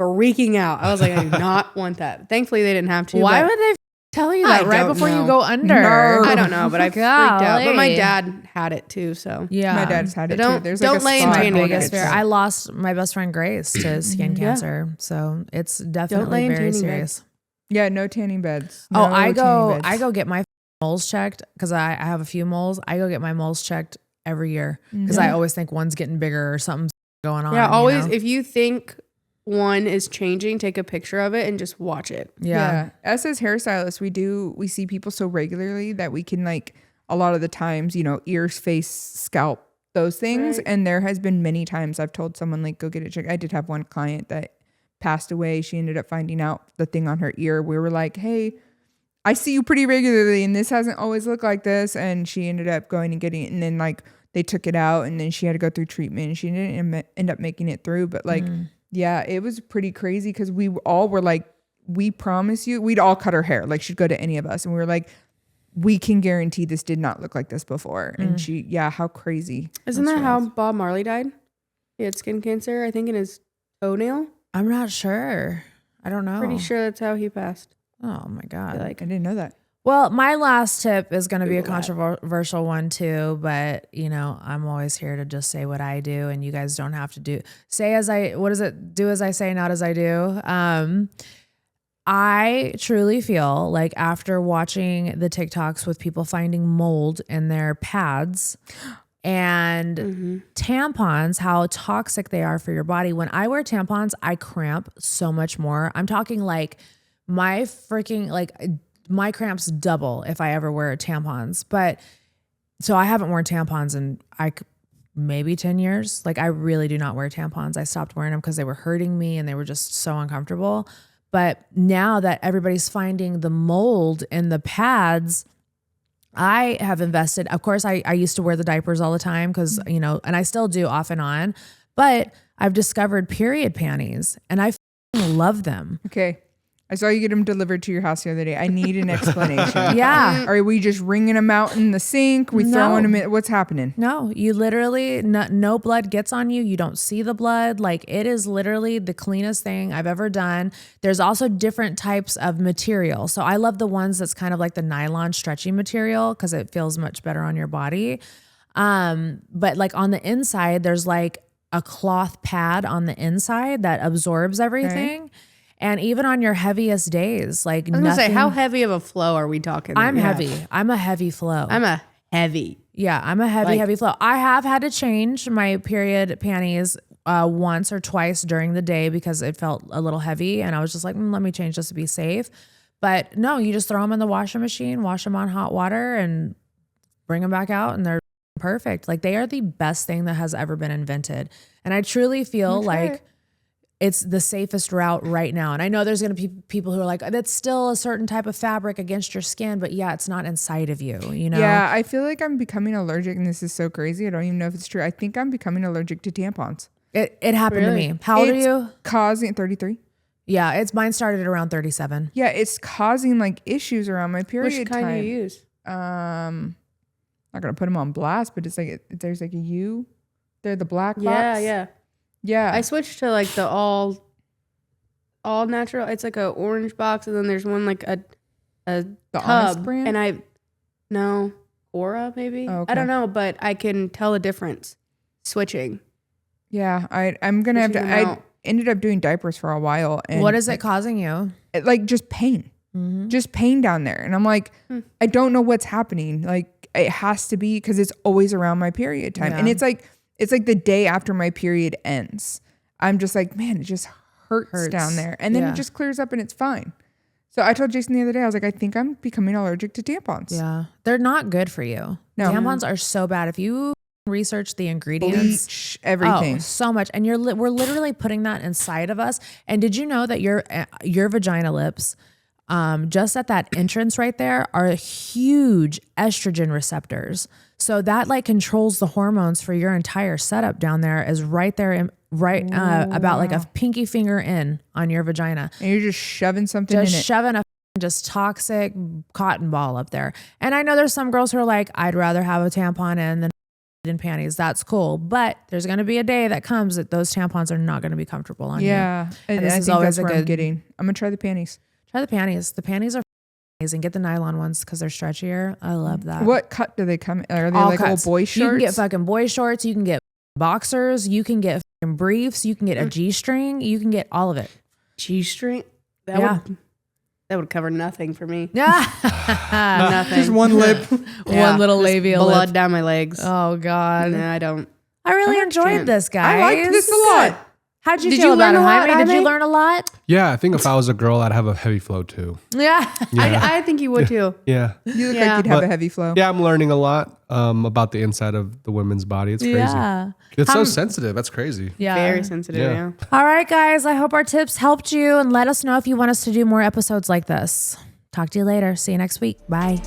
freaking out. I was like, I do not want that. Thankfully, they didn't have to. Why but would they tell you that I right don't before know. you go under? No. I don't know, but I freaked out. But my Golly. dad had it too. So Yeah. My dad's had it Don't- too. There's don't like a lay in spot tanning where beds. it's Fair. just- I lost my best friend Grace to skin cancer, so it's lay definitely in very tanning serious. Yeah, no tanning beds. Oh, No I tanning beds. go get my moles checked because I have a few moles. I go get my moles checked every year because I always think one's getting bigger or something's going on. yeah, always, you know? if you think one is changing, take a picture of it and just watch it. Yeah. Us as hairstylists, we see people so regularly that we can like a lot of the times, ears, face, scalp, those things. Right. And there has been many times I've told someone like, go get it checked. I did have one client that passed away. She ended up finding out the thing on her ear. We were like, hey, I see you pretty regularly and this hasn't always looked like this. And she ended up going and getting it. And then like they took it out and then she had to go through treatment and she didn't end up making it through. But like, yeah, it was pretty crazy because we all were like, we promise you, we'd all cut her hair. Like she'd go to any of us and we were like, we can guarantee this did not look like this before. And she, how crazy. Isn't that how Bob Marley died? He had skin cancer, I think, in his toenail. I'm not sure. I don't know. Pretty sure that's how he passed. Oh my God. I didn't know that. Well, my last tip is going to be a Google that. controversial one too, but I'm always here to just say what I do and you guys don't have to do as I say, not as I do. I truly feel like after watching the TikToks with people finding mold in their pads and tampons, how toxic they are for your body. When I wear tampons, I cramp so much more. I'm talking like my cramps double if I ever wear tampons. But so I haven't worn tampons in maybe 10 years. Like I really do not wear tampons. I stopped wearing them because they were hurting me and they were just so uncomfortable. But now that everybody's finding the mold in the pads, I have invested. Of course, I used to wear the diapers all the time because, and I still do off and on, but I've discovered period panties and I love them. Okay. I saw you get them delivered to your house the other day. I need an explanation. Yeah. Are we just wringing them out in the sink? We throwing them in? What's happening? No, you literally, no blood gets on you. You don't see the blood. Like it is literally the cleanest thing I've ever done. There's also different types of material. So I love the ones that's kind of like the nylon stretchy material because it feels much better on your body. But like on the inside, there's like a cloth pad on the inside that absorbs everything. Okay. And even on your heaviest days, like I was gonna say, how heavy of a flow are we talking? I'm heavy. I'm a heavy flow. I'm a heavy. Yeah, I'm a heavy flow. I have had to change my period panties once or twice during the day because it felt a little heavy. And I was just like, let me change just to be safe. But no, you just throw them in the washing machine, wash them on hot water and bring them back out and they're perfect. Like they are the best thing that has ever been invented. And I truly feel like it's the safest route right now. And I know there's going to be people who are like, that's still a certain type of fabric against your skin, but yeah, it's not inside of you, Yeah, I feel like I'm becoming allergic and this is so crazy. I don't even know if it's true. I think I'm becoming allergic to tampons. It happened to me. How old are you? Causing 33. Yeah, mine started at around 37. Yeah, it's causing like issues around my period Which kind time. do you use? Not going to put them on blast, but it's like, there's like a U. They're the black box. Yeah. Yeah. I switched to like the all natural. It's like a orange box, and then there's one like a the tub. Honest brand? And Aura maybe. Oh, okay. I don't know, but I can tell a difference switching. Yeah, I'm gonna have to. ended up doing diapers for a while. And what is it causing you? Like just pain. Just pain down there. And I'm like, I don't know what's happening. Like it has to be because it's always around my period time. And it's like the day after my period ends. I'm just like, man, it just hurts down there. And then it just clears up and it's fine. So I told Jason the other day, I was like, I think I'm becoming allergic to tampons. Yeah. They're not good for you. No. Tampons are so bad. If you research the ingredients, bleach, everything. So much. And we're literally putting that inside of us. And did you know that your vagina lips, just at that entrance right there, are huge estrogen receptors. So that like controls the hormones for your entire setup down there is right there, about like a pinky finger in on your vagina. And you're just shoving something in it. Just shoving a just toxic cotton ball up there. And I know there's some girls who are like, I'd rather have a tampon in than panties. That's cool. But there's going to be a day that comes that those tampons are not going to be comfortable on you. Yeah. And this is always a good. I'm getting. I'm going to try the panties. Try the panties. The panties are amazing. Get the nylon ones because they're stretchier. I love that. What cut do they come in? Are they all like cuts. Little boy shorts? You can get fucking boy shorts. You can get boxers. You can get fucking briefs. You can get a G-string. You can get all of it. G-string? That would cover nothing for me. Yeah. Nothing. Just one lip. One little labia blood lip. down my legs. Oh, God. No, I don't. I really enjoyed this, guys. I liked this a lot. How'd you feel about it, Jaime? Did you learn a lot? Yeah, I think if I was a girl, I'd have a heavy flow too. Yeah. I think you would too. Yeah. You look like you'd have a heavy flow. Yeah, I'm learning a lot about the inside of the women's body. It's crazy. Yeah. It's so sensitive. That's crazy. Yeah. Very sensitive, yeah. All right, guys. I hope our tips helped you and let us know if you want us to do more episodes like this. Talk to you later. See you next week. Bye.